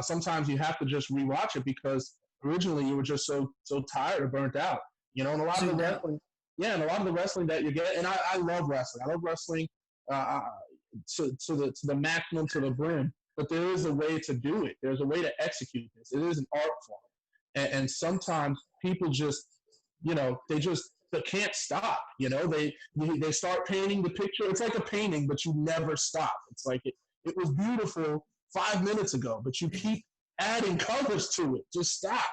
Sometimes you have to just rewatch it because originally you were just so tired or burnt out. And a lot of the wrestling, and a lot of the wrestling that you get, and I love wrestling. I love wrestling to the maximum, to the brim. But there is a way to do it. There's a way to execute this. It is an art form. And sometimes people just, they can't stop. They start painting the picture. It's like a painting, but you never stop. It's like it was beautiful 5 minutes ago, but you keep adding covers to it. Just stop.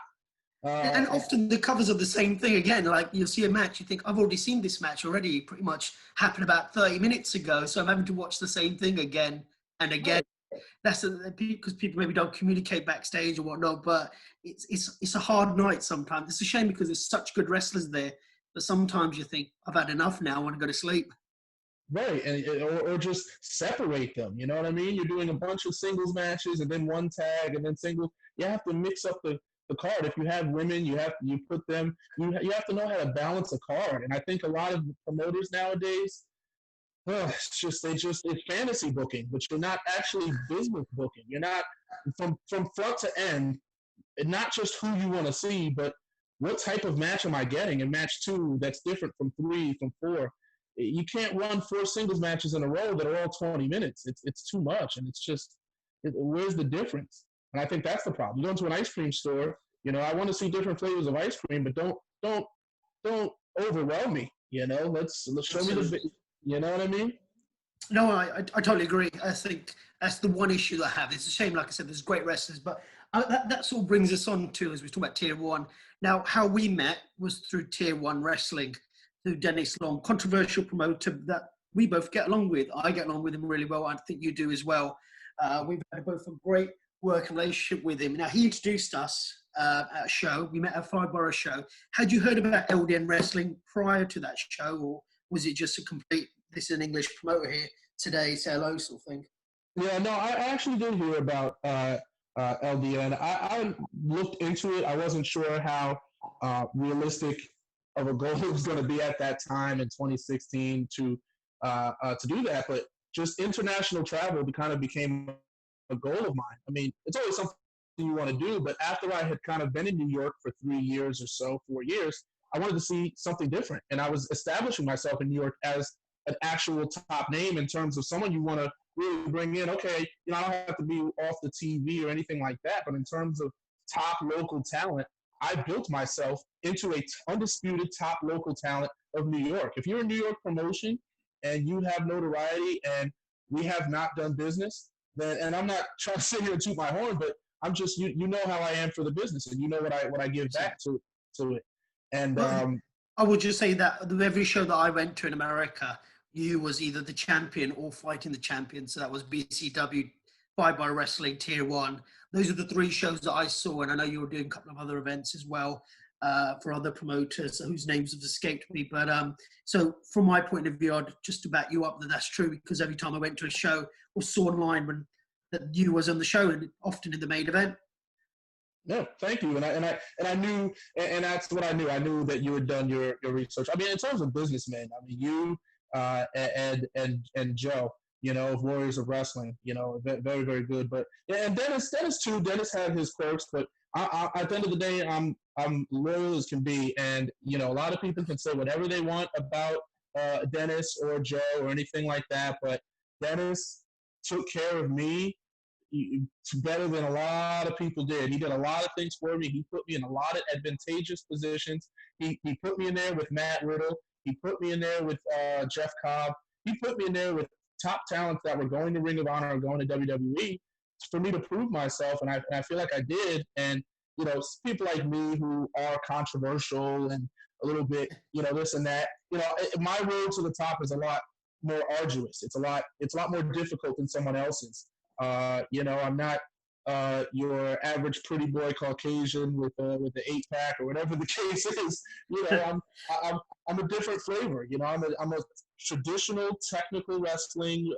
And often the covers are the same thing again. Like you'll see a match, you think, I've already seen this match already. Pretty much happened about 30 minutes ago, so I'm having to watch the same thing again and again. That's because people maybe don't communicate backstage or whatnot. But it's a hard night sometimes. It's a shame because there's such good wrestlers there. But sometimes you think, I've had enough now. I want to go to sleep. Right, or just separate them. You know what I mean? You're doing a bunch of singles matches and then one tag and then singles. You have to mix up the card. If you have women, you put them. You have to know how to balance a card. And I think a lot of promoters nowadays, it's fantasy booking, but you're not actually business booking. You're not from front to end, and not just who you want to see, but what type of match am I getting in match 2 that's different from 3, from 4. You can't run 4 singles matches in a row that are all 20 minutes. It's too much, and it's just where's the difference? And I think that's the problem. You go into an ice cream store, I want to see different flavors of ice cream, but don't overwhelm me. Let's show me the. You know what I mean? No, I totally agree. I think that's the one issue that I have. It's a shame, like I said, there's great wrestlers, but that sort of brings us on to, as we talk about Tier 1. Now, how we met was through Tier 1 Wrestling, through Dennis Long, controversial promoter that we both get along with. I get along with him really well. I think you do as well. We've had both a great working relationship with him. Now, he introduced us at a show. We met at a 5-borough show. Had you heard about LDN Wrestling prior to that show, or was it just a complete, this is an English promoter here today, say hello sort of thing? Yeah, no, I actually did hear about LDN. I looked into it. I wasn't sure how realistic of a goal it was going to be at that time in 2016 to do that, but just international travel kind of became a goal of mine. I mean, it's always something you want to do, but after I had kind of been in New York for 3 years or so, 4 years, I wanted to see something different, and I was establishing myself in New York as an actual top name in terms of someone you want to really bring in. Okay, I don't have to be off the TV or anything like that, but in terms of top local talent, I built myself into a undisputed top local talent of New York. If you're a New York promotion and you have notoriety and we have not done business, then, and I'm not trying to sit here and toot my horn, but I'm just, you know how I am for the business, and you know what I give back to it. And I would just say that every show that I went to in America, you was either the champion or fighting the champion. So that was BCW, 5-borough Wrestling, Tier 1. Those are the 3 shows that I saw, and I know you were doing a couple of other events as well for other promoters whose names have escaped me. But so from my point of view, I'd just to back you up that that's true, because every time I went to a show or saw online that you was on the show, and often in the main event. No, thank you. And I knew, and that's what I knew. I knew that you had done your research. I mean, in terms of businessmen, I mean, you and Joe, of Warriors of Wrestling, very, very good. But yeah, and Dennis too. Dennis had his quirks, but at the end of the day, I'm loyal as can be. And a lot of people can say whatever they want about Dennis or Joe or anything like that, but Dennis took care of me better than a lot of people did. He did a lot of things for me. He put me in a lot of advantageous positions. He put me in there with Matt Riddle. He put me in there with Jeff Cobb. He put me in there with top talents that were going to Ring of Honor or going to WWE for me to prove myself, and I feel like I did. And people like me who are controversial and a little bit, this and that. My road to the top is a lot more arduous. It's a lot more difficult than someone else's. I'm not your average pretty boy Caucasian with the 8-pack or whatever the case is. I'm a different flavor. I'm a traditional technical wrestling,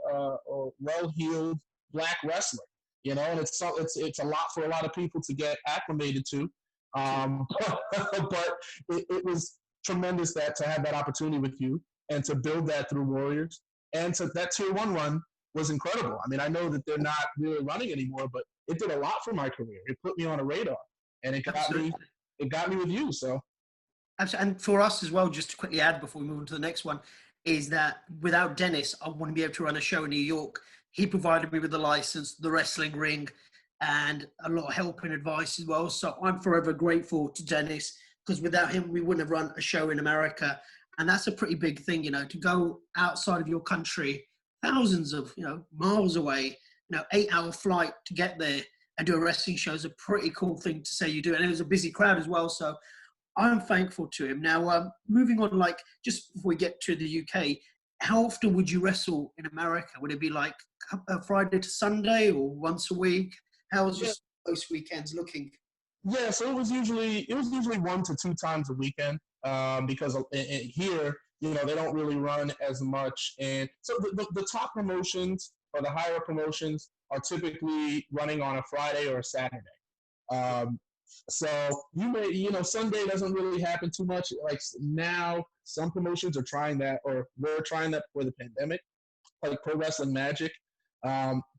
well-heeled black wrestler. And it's a lot for a lot of people to get acclimated to. But it was tremendous to have that opportunity with you and to build that through Warriors, and to that Tier 1 run was incredible. I mean, I know that they're not really running anymore, but it did a lot for my career. It put me on a radar, and it got me with you. So, and for us as well, just to quickly add before we move on to the next one, is that without Dennis, I wouldn't be able to run a show in New York. He provided me with the license, the wrestling ring, and a lot of help and advice as well. So I'm forever grateful to Dennis, because without him, we wouldn't have run a show in America. And that's a pretty big thing, to go outside of your country, thousands of, miles away, 8-hour flight to get there and do a wrestling show is a pretty cool thing to say you do. And it was a busy crowd as well. So I'm thankful to him. Now, moving on, like, just before we get to the UK, how often would you wrestle in America? Would it be like Friday to Sunday or once a week? How was your most weekends looking? Yeah, so it was usually 1 to 2 times a weekend, because here, they don't really run as much. And so the top promotions or the higher promotions are typically running on a Friday or a Saturday. So Sunday doesn't really happen too much. Like now, some promotions are trying that, or were trying that before the pandemic, like Pro Wrestling Magic.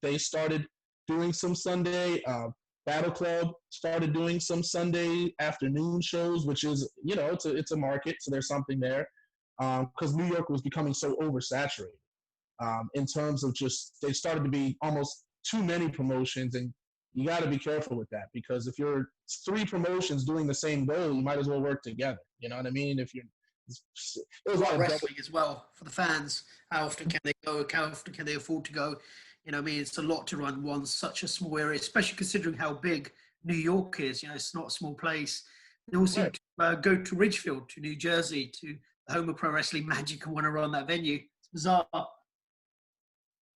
They started doing some Sunday. Battle Club started doing some Sunday afternoon shows, which is, it's a market, so there's something there. Because New York was becoming so oversaturated in terms of just, they started to be almost too many promotions, and you got to be careful with that, because if you're 3 promotions doing the same goal, you might as well work together. You know what I mean? If you're, it was like wrestling as well for the fans. How often can they go? How often can they afford to go? It's a lot to run such a small area, especially considering how big New York is. It's not a small place. They all seem to go to Ridgefield, to New Jersey, to the home of Pro Wrestling Magic, and want to run that venue. It's bizarre.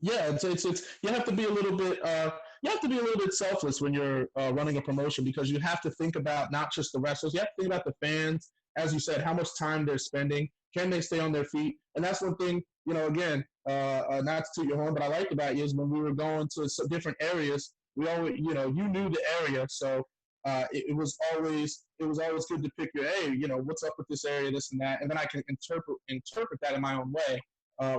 Yeah, it's you have to be a little bit selfless when you're running a promotion, because you have to think about not just the wrestlers, you have to think about the fans. As you said, how much time they're spending, can they stay on their feet? And that's one thing, again, not to toot your horn, but I liked about you is when we were going to different areas, we always, you knew the area, so it was always good to pick your, hey, what's up with this area, this and that, and then I can interpret that in my own way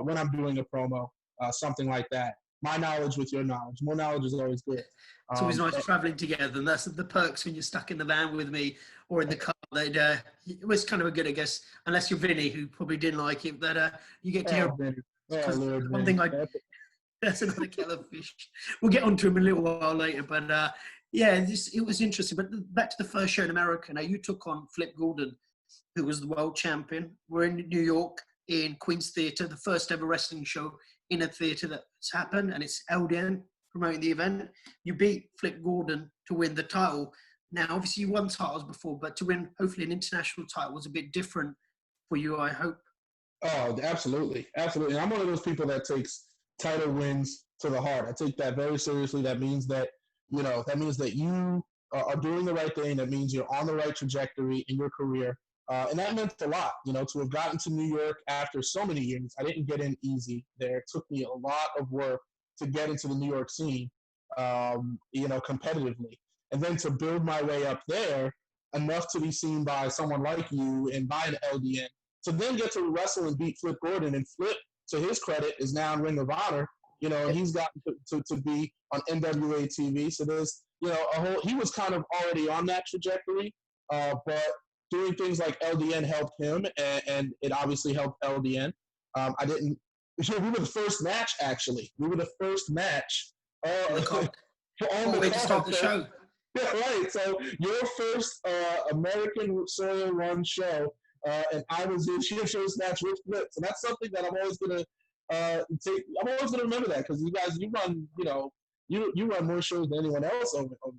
when I'm doing a promo, something like that. My knowledge with your knowledge. More knowledge is always good. It's always nice traveling together, and that's the perks when you're stuck in the van with me or in the car. That it was kind of a good, I guess, unless you're Vinny, who probably didn't like it, that you get to hear. Lord, one thing that's another kettle of fish. We'll get onto him a little while later, but it was interesting. But back to the first show in America. Now you took on Flip Gordon, who was the world champion. We're in New York in Queen's Theatre, the first ever wrestling show in a theatre that's happened, and it's LDN promoting the event. You beat Flip Gordon to win the title. Now, obviously, you won titles before, but to win, hopefully, an international title was a bit different for you, I hope. Oh, absolutely. Absolutely. I'm one of those people that takes title wins to the heart. I take that very seriously. That means that, you are doing the right thing. That means you're on the right trajectory in your career. And that meant a lot, to have gotten to New York after so many years. I didn't get in easy there. It took me a lot of work to get into the New York scene, competitively. And then to build my way up there enough to be seen by someone like you and by an LDN, to then get to wrestle and beat Flip Gordon. And Flip, to his credit, is now in Ring of Honor, and he's gotten to be on NWA TV. So there's, he was kind of already on that trajectory, but doing things like LDN helped him, and it obviously helped LDN. We were the first match, actually. We were the first match. On the way to start the show. Yeah, right. So your first American soil run show, and I was in your first match with Flip. So that's something that I'm always gonna take. I'm always gonna remember that, because you guys, you run, you run more shows than anyone else over there.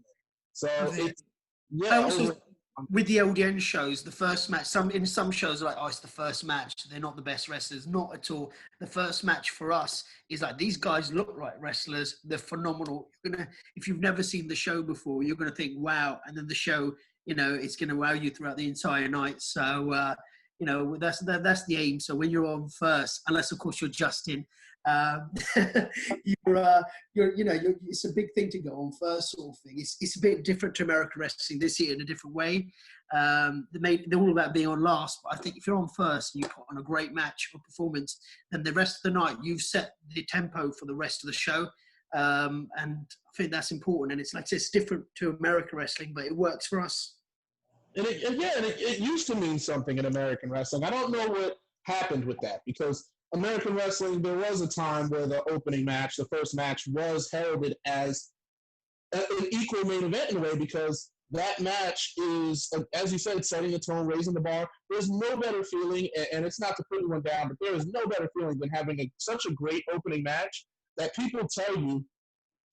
So it's with the LDN shows, the first match, in some shows are like, oh, it's the first match. They're not the best wrestlers. Not at all. The first match for us is like, these guys look like wrestlers. They're phenomenal. If you've never seen the show before, you're going to think, wow. And then the show, it's going to wow you throughout the entire night. So, that's the aim. So when you're on first, unless of course you're Justin, it's a big thing to go on first, sort of thing. It's a bit different to American wrestling. They see it in a different way. They're all about being on last, but I think if you're on first and you put on a great match or performance, then the rest of the night you've set the tempo for the rest of the show. And I think that's important. And it's different to American wrestling, but it works for us. And it used to mean something in American wrestling. I don't know what happened with that, because American wrestling, there was a time where the opening match, the first match, was heralded as an equal main event in a way, because that match is, as you said, setting the tone, raising the bar. There's no better feeling, and it's not to put anyone down, but there is no better feeling than having such a great opening match that people tell you,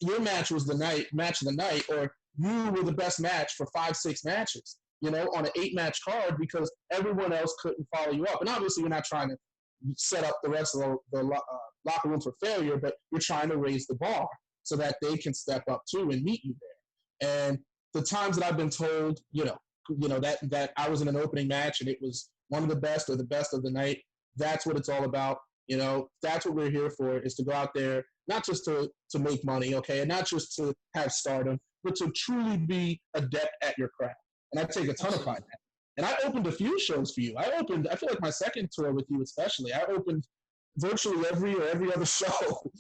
your match was the match of the night, or you were the best match for 5-6 matches, on an 8-match card because everyone else couldn't follow you up. And obviously, you're not trying to set up the rest of the locker room for failure, but you're trying to raise the bar so that they can step up too and meet you there. And the times that I've been told, that I was in an opening match and it was one of the best or the best of the night, that's what it's all about. That's what we're here for, is to go out there, not just to make money, okay, and not just to have stardom, but to truly be adept at your craft. And I take a ton of pride in that. And I opened a few shows for you. I feel like my second tour with you especially, I opened virtually every other show.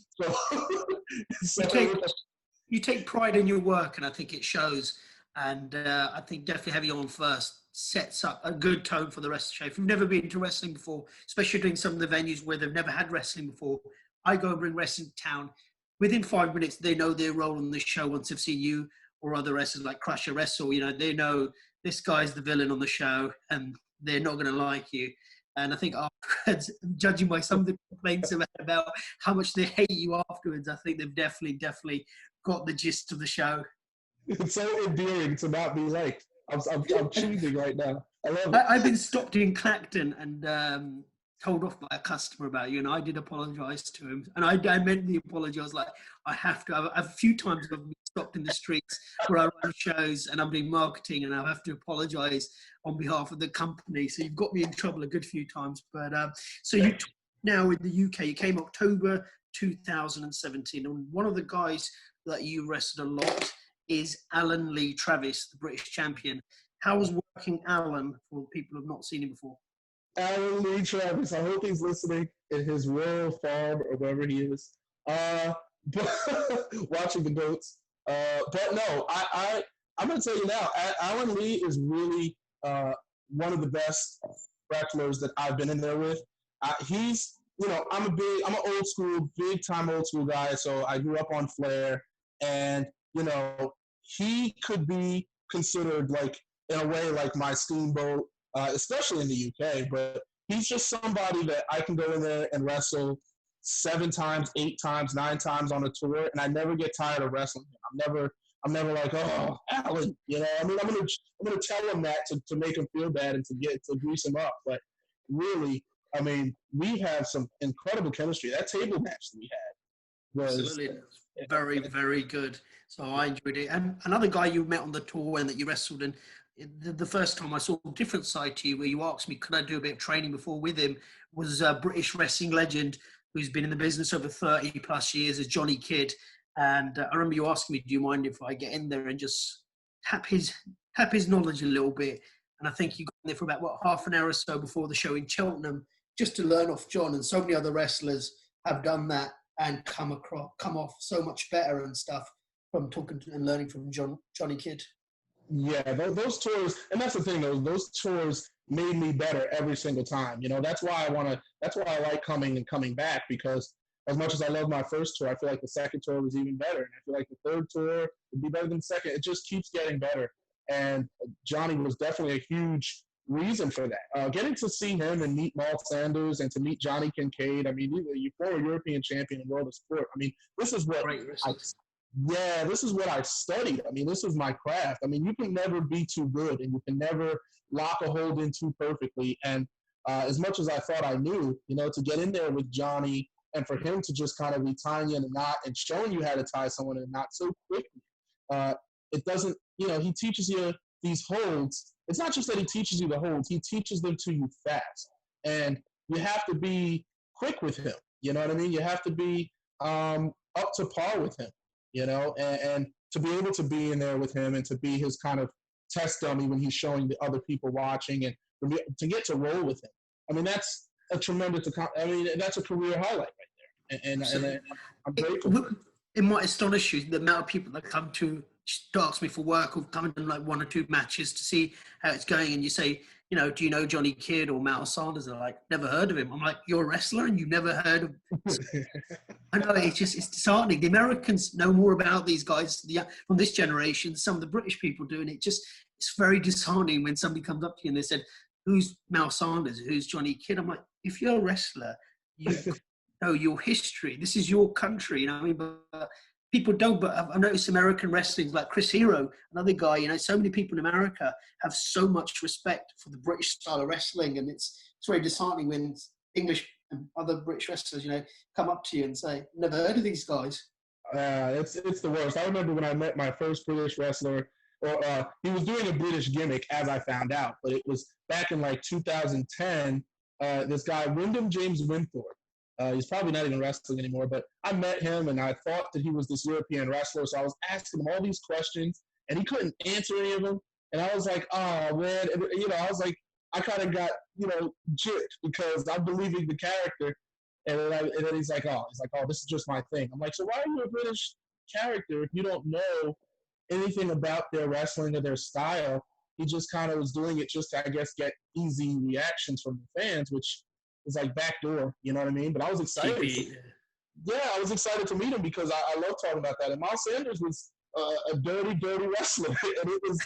You take pride in your work, and I think it shows. And I think definitely having you on first sets up a good tone for the rest of the show. If you've never been to wrestling before, especially doing some of the venues where they've never had wrestling before, I go and bring wrestling to town. Within 5 minutes, they know their role on the show once they've seen you or other wrestlers like Crusher wrestle. They know this guy's the villain on the show and they're not going to like you. And I think afterwards, judging by some of the complaints about how much they hate you afterwards, I think they've definitely got the gist of the show. It's so endearing to not be liked. I'm choosing right now. I love it. I've been stopped in Clacton and told off by a customer about you, and I did apologise to him. And I meant the apology. I was like, I have to. A few times I've been stopped in the streets where I run shows and I'm doing marketing, and I have to apologise on behalf of the company. So you've got me in trouble a good few times. But so you now in the UK, you came October 2017, and one of the guys that you wrestled a lot is Alan Lee Travis, the British champion. How was working Alan for people who have not seen him before? Alan Lee Travis, I hope he's listening in his rural farm or wherever he is. But watching the goats. But no, I'm going to tell you now, Alan Lee is really one of the best wrestlers that I've been in there with. He's, I'm an old school, big time old school guy. So I grew up on Flair, and he could be considered like, in a way, like my Steamboat, especially in the UK. But he's just somebody that I can go in there and wrestle 7 times, 8 times, 9 times on a tour, and I never get tired of wrestling him. I'm never like, oh, Alan, I'm gonna tell him that to make him feel bad and to grease him up. But really, we have some incredible chemistry. That table match that we had was absolutely very, very good. So I enjoyed it. And another guy you met on the tour and that you wrestled in, the first time I saw a different side to you, where you asked me, could I do a bit of training before with him, was a British wrestling legend who's been in the business over 30 plus years, as Johnny Kidd. And I remember you asking me, do you mind if I get in there and just tap his knowledge a little bit? And I think you got in there for about, half an hour or so before the show in Cheltenham, just to learn off John. And so many other wrestlers have done that and come off so much better and stuff from talking to and learning from Johnny Kidd. Yeah, those tours, and that's the thing, those tours made me better every single time. That's why I like coming back, because as much as I love my first tour, I feel like the second tour was even better. And I feel like the third tour would be better than the second. It just keeps getting better. And Johnny was definitely a huge reason for that. Getting to see him and meet Maul Sanders and to meet Johnny Kincaid, you former European champion in World of Sport. This is what this is what I studied. This is my craft. You can never be too good, and you can never lock a hold in too perfectly. And as much as I thought I knew, to get in there with Johnny and for him to just kind of be tying you in a knot and showing you how to tie someone in a knot so quickly, it doesn't, he teaches you these holds. It's not just that he teaches you the holds, he teaches them to you fast. And you have to be quick with him. You know what I mean? You have to be up to par with him. And to be able to be in there with him and to be his kind of test dummy when he's showing the other people watching, and to get to roll with him. That's a tremendous, that's a career highlight right there. And I'm grateful. It might astonish you the amount of people that come to ask me for work or come in like 1 or 2 matches to see how it's going. And you say, do you know Johnny Kidd or Mal Sanders? They're like, never heard of him. I'm like, you're a wrestler and you've never heard of him? I know, it's disheartening. The Americans know more about these guys from this generation. Some of the British people do, and it's very disheartening when somebody comes up to you and they said, who's Mal Sanders? Who's Johnny Kidd? I'm like, if you're a wrestler, you know your history. This is your country. But people don't, but I've noticed American wrestling, like Chris Hero, another guy, you know, so many people in America have so much respect for the British style of wrestling. And it's very disheartening when English and other British wrestlers, you know, come up to you and say, never heard of these guys. It's the worst. I remember when I met my first British wrestler, or he was doing a British gimmick, as I found out, but it was back in like 2010. This guy, Wyndham James Winthorpe. He's probably not even wrestling anymore, but I met him and I thought that he was this European wrestler. So I was asking him all these questions and he couldn't answer any of them. And I was like, oh man, and, you know, I was like, I kind of got, you know, jipped because I'm believing the character. And then he's like, oh, this is just my thing. I'm like, so why are you a British character if you don't know anything about their wrestling or their style? He just kind of was doing it just to, I guess, get easy reactions from the fans, which is like backdoor, you know what I mean? But I was excited. I was excited to meet him because I love talking about that. And Miles Sanders was a dirty wrestler. And it was,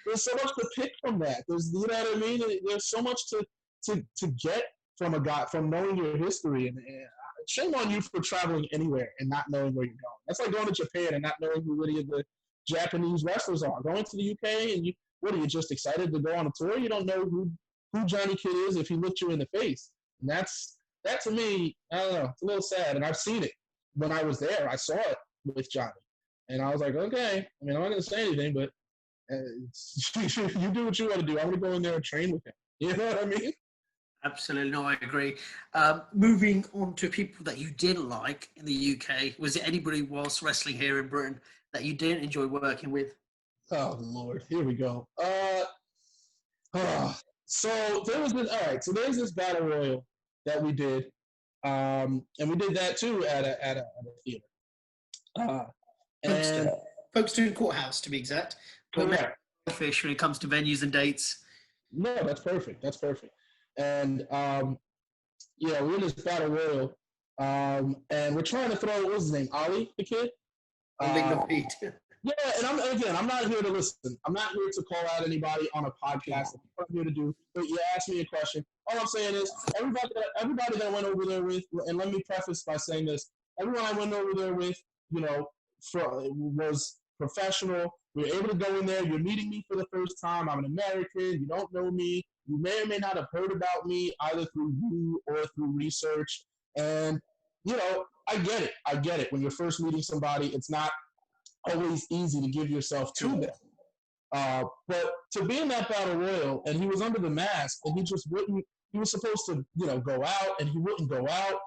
there's so much to pick from that. There's, you know what I mean? There's so much to get from a guy, from knowing your history. And shame on you for traveling anywhere and not knowing where you're going. That's like going to Japan and not knowing who any of the Japanese wrestlers are. Going to the UK and what are you, just excited to go on a tour? You don't know who Johnny Kidd is if he looked you in the face. And that to me, I don't know, it's a little sad. And I've seen it when I was there. I saw it with Johnny. And I was like, okay, I mean, I'm not going to say anything, but you do what you want to do. I'm going to go in there and train with him. You know what I mean? Absolutely. No, I agree. Moving on to people that you didn't like in the UK, was there anybody whilst wrestling here in Britain that you didn't enjoy working with? Oh, Lord. Here we go. So there was so there's this battle royal that we did, and we did that too at a theater. Folkestone Courthouse, to be exact. Correct. Fish when it comes to venues and dates. No, that's perfect. And we're in this battle royal, and we're trying to throw, what was his name, Ollie, the kid? Yeah, and I'm not here to listen. I'm not here to call out anybody on a podcast. I'm here to do. But you asked me a question. All I'm saying is everybody that I went over there with, and let me preface by saying this: everyone I went over there with, you know, was professional. We were able to go in there. You're meeting me for the first time. I'm an American. You don't know me. You may or may not have heard about me either through you or through research. And you know, I get it. When you're first meeting somebody, it's not always easy to give yourself to them. But to be in that battle royal, and he was under the mask, and he just wouldn't, he was supposed to, you know, go out, and he wouldn't go out.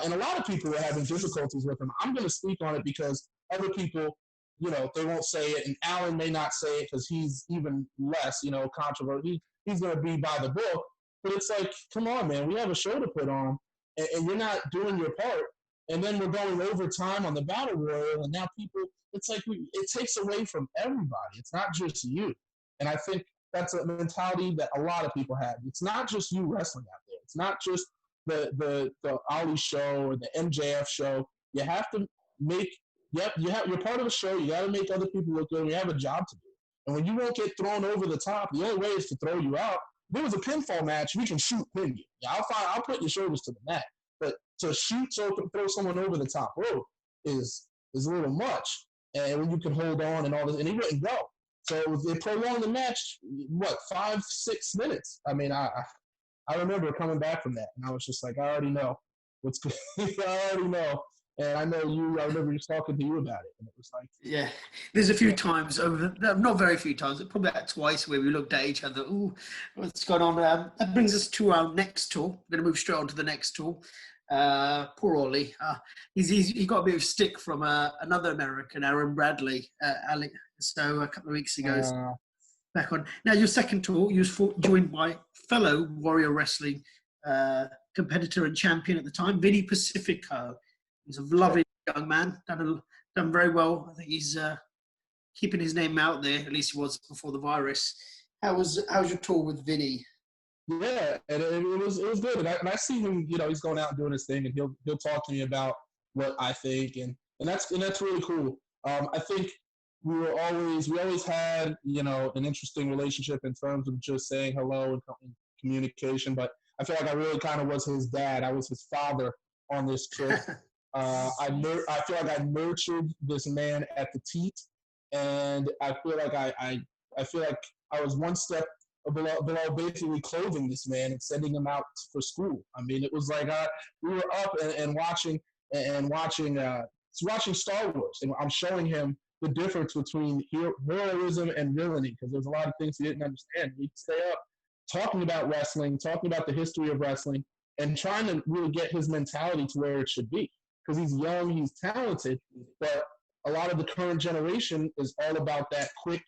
And a lot of people were having difficulties with him. I'm going to speak on it because other people, you know, they won't say it, and Alan may not say it because he's even less, you know, controversial. He's going to be by the book. But it's like, come on, man, we have a show to put on, and you're not doing your part. And then we're going overtime on the battle royal, and now people, it's like it takes away from everybody. It's not just you. And I think that's a mentality that a lot of people have. It's not just you wrestling out there. It's not just the Ali show or the MJF show. You have to make, you're part of a show. You got to make other people look good. And you have a job to do. And when you won't get thrown over the top, the only way is to throw you out. If there was a pinfall match, we can pin you. Yeah, I'll put your shoulders to the mat. But to shoot so throw someone over the top rope is a little much. And when you can hold on and all this, and he wouldn't go. So they prolonged the match, 5-6 minutes. I mean, I remember coming back from that, and I was just like, I already know what's good. I already know. And I remember just talking to you about it. And it was like, yeah, there's a few times not very few times, probably about twice where we looked at each other. Ooh, what's going on? That brings us to our next tour. We're going to move straight on to the next tour. Poor Ollie. He got a bit of stick from another American, Aaron Bradley, Alex. So a couple of weeks ago, back on. Now your second tour, you was joined by fellow Warrior Wrestling competitor and champion at the time, Vinny Pacifico. He's a lovely young man, done very well. I think he's keeping his name out there. At least he was before the virus. How was your tour with Vinny? Yeah, and it was good. And I see him, you know, he's going out and doing his thing, and he'll talk to me about what I think, and that's really cool. I think we always had, you know, an interesting relationship in terms of just saying hello and communication. But I feel like I really kind of was his dad. I was his father on this trip. I feel like I nurtured this man at the teat, and I feel like I feel like I was one step below basically clothing this man and sending him out for school. I mean, it was like we were up and watching Star Wars, and I'm showing him the difference between heroism and villainy, because there's a lot of things he didn't understand. We'd stay up talking about wrestling, talking about the history of wrestling, and trying to really get his mentality to where it should be. Because he's young, he's talented, but a lot of the current generation is all about that quick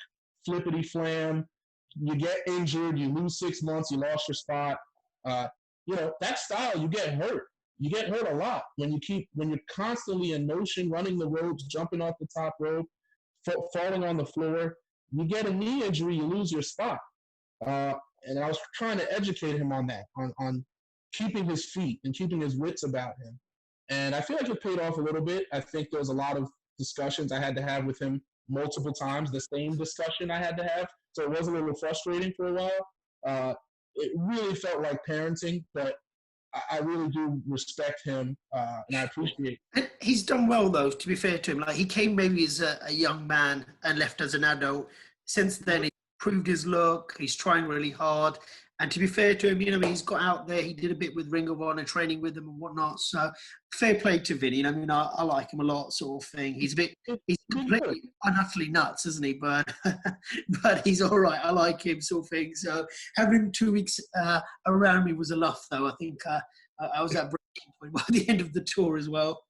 flippity flam. You get injured, you lose 6 months, you lost your spot. That style, you get hurt. You get hurt a lot when you're constantly in motion, running the ropes, jumping off the top rope, falling on the floor. You get a knee injury, you lose your spot. And I was trying to educate him on that, on keeping his feet and keeping his wits about him. And I feel like it paid off a little bit. I think there was a lot of discussions I had to have with him multiple times, the same discussion I had to have. So it was a little frustrating for a while. It really felt like parenting, but I really do respect him, and I appreciate it. And he's done well, though, to be fair to him. Like, he came maybe as a young man and left as an adult. Since then, he improved his look. He's trying really hard. And to be fair to him, he's got out there. He did a bit with Ring of Honor, training with them and whatnot. So fair play to Vinny. I like him a lot, sort of thing. He's completely utterly nuts, isn't he? But he's all right. I like him, sort of thing. So having him 2 weeks around me was a laugh, though. I think I was at breaking point by the end of the tour as well.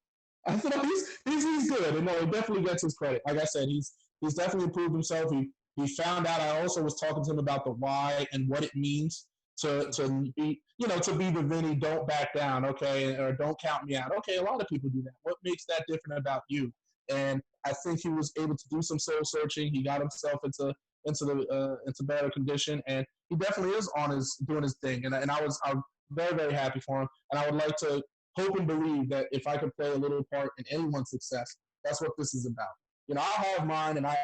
I thought he's good. And no, he definitely gets his credit. Like I said, he's definitely proved himself. He found out. I also was talking to him about the why and what it means to be the Vinny, don't back down, okay, or don't count me out. Okay, a lot of people do that. What makes that different about you? And I think he was able to do some soul searching. He got himself into better condition, and he definitely is doing his thing. And I'm very, very happy for him. And I would like to hope and believe that if I could play a little part in anyone's success, that's what this is about. I'll have mine, and I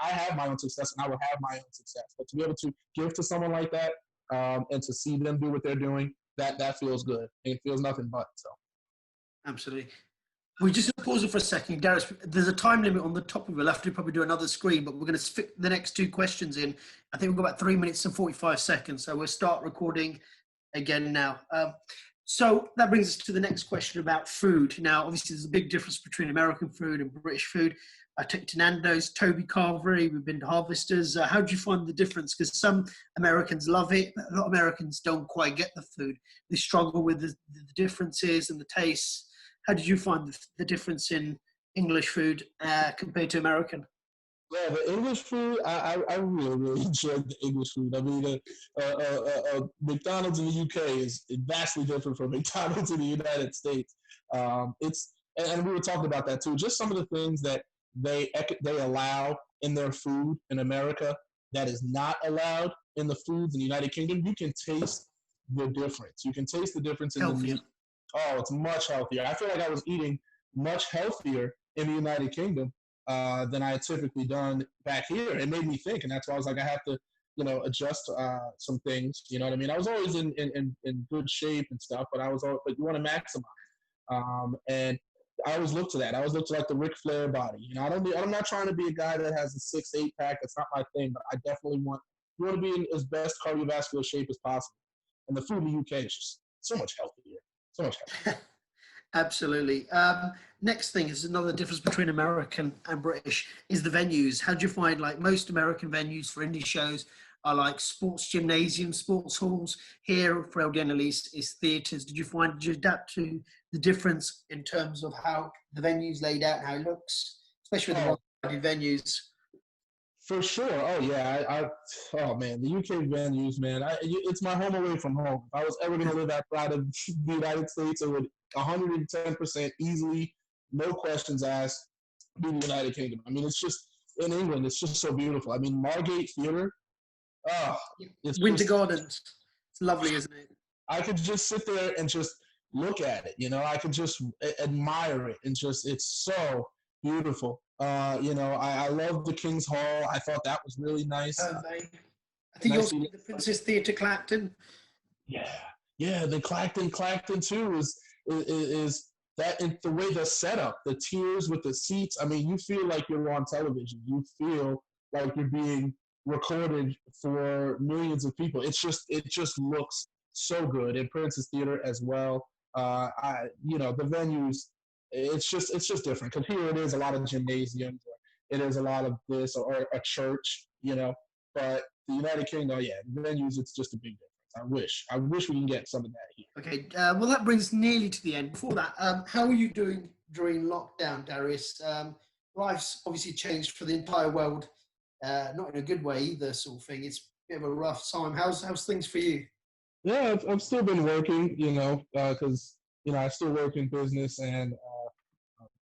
have my own success, and I will have my own success. But to be able to give to someone like that, and to see them do what they're doing, that feels good. And it feels nothing but. So. Absolutely. We just pause it for a second, Darius. There's a time limit on the top of it. We'll have to probably do another screen, but we're going to fit the next two questions in. I think we've got about 3 minutes and 45 seconds. So we'll start recording again now. So that brings us to the next question about food. Now, obviously, there's a big difference between American food and British food. I took to Nando's, Toby Carvery, we've been to Harvesters. How do you find the difference? Because some Americans love it, but a lot of Americans don't quite get the food. They struggle with the differences and the tastes. How did you find the difference in English food compared to American? Yeah, the English food, I really, really enjoyed the English food. I mean, McDonald's in the UK is vastly different from McDonald's in the United States. And we were talking about that too. Just some of the things that they allow in their food in America that is not allowed in the foods in the United Kingdom. You can taste the difference. You can taste the difference in the meat. Oh, it's much healthier. I feel like I was eating much healthier in the United Kingdom than I had typically done back here. It made me think, and that's why I was like, I have to, adjust some things. You know what I mean? I was always in good shape and stuff, but you want to maximize. And I always look to that. I always look to like the Ric Flair body. I'm not trying to be a guy that has a 6-8 pack. That's not my thing. But I definitely want to be in as best cardiovascular shape as possible. And the food in the UK is just so much healthier. So much healthier. Absolutely. Next thing is another difference between American and British is the venues. How do you find, like, most American venues for indie shows are like sports gymnasiums, sports halls? Here, for LDN at least, is theatres. Did you adapt to the difference in terms of how the venue's laid out and how it looks, especially with the one-sided venues? For sure. Oh, yeah. Oh, man. The UK venues, man. It's my home away from home. If I was ever going to live outside of the United States, it would 110% easily, no questions asked, be the United Kingdom. I mean, it's just, in England, it's just so beautiful. I mean, Margate Theatre. It's Winter Gardens. It's lovely, isn't it? I could just sit there and just look at it. I could just admire it, and just, it's so beautiful. I love the King's Hall. I thought that was really nice. I think also the Princess Theatre Clacton. Yeah, the Clacton too is that and the way the setup, the tiers with the seats, I mean, you feel like you're on television. You feel like you're being recorded for millions of people. It just looks so good. In Princess Theater as well. The venues, it's just different because here it is a lot of gymnasiums, or it is a lot of this, or a church, But the United Kingdom, yeah, venues, it's just a big difference. I wish we can get some of that here. Okay, well, that brings us nearly to the end. Before that, how are you doing during lockdown, Darius? Life's obviously changed for the entire world, not in a good way either, sort of thing. It's a bit of a rough time. How's things for you? Yeah, I've still been working, because, I still work in business and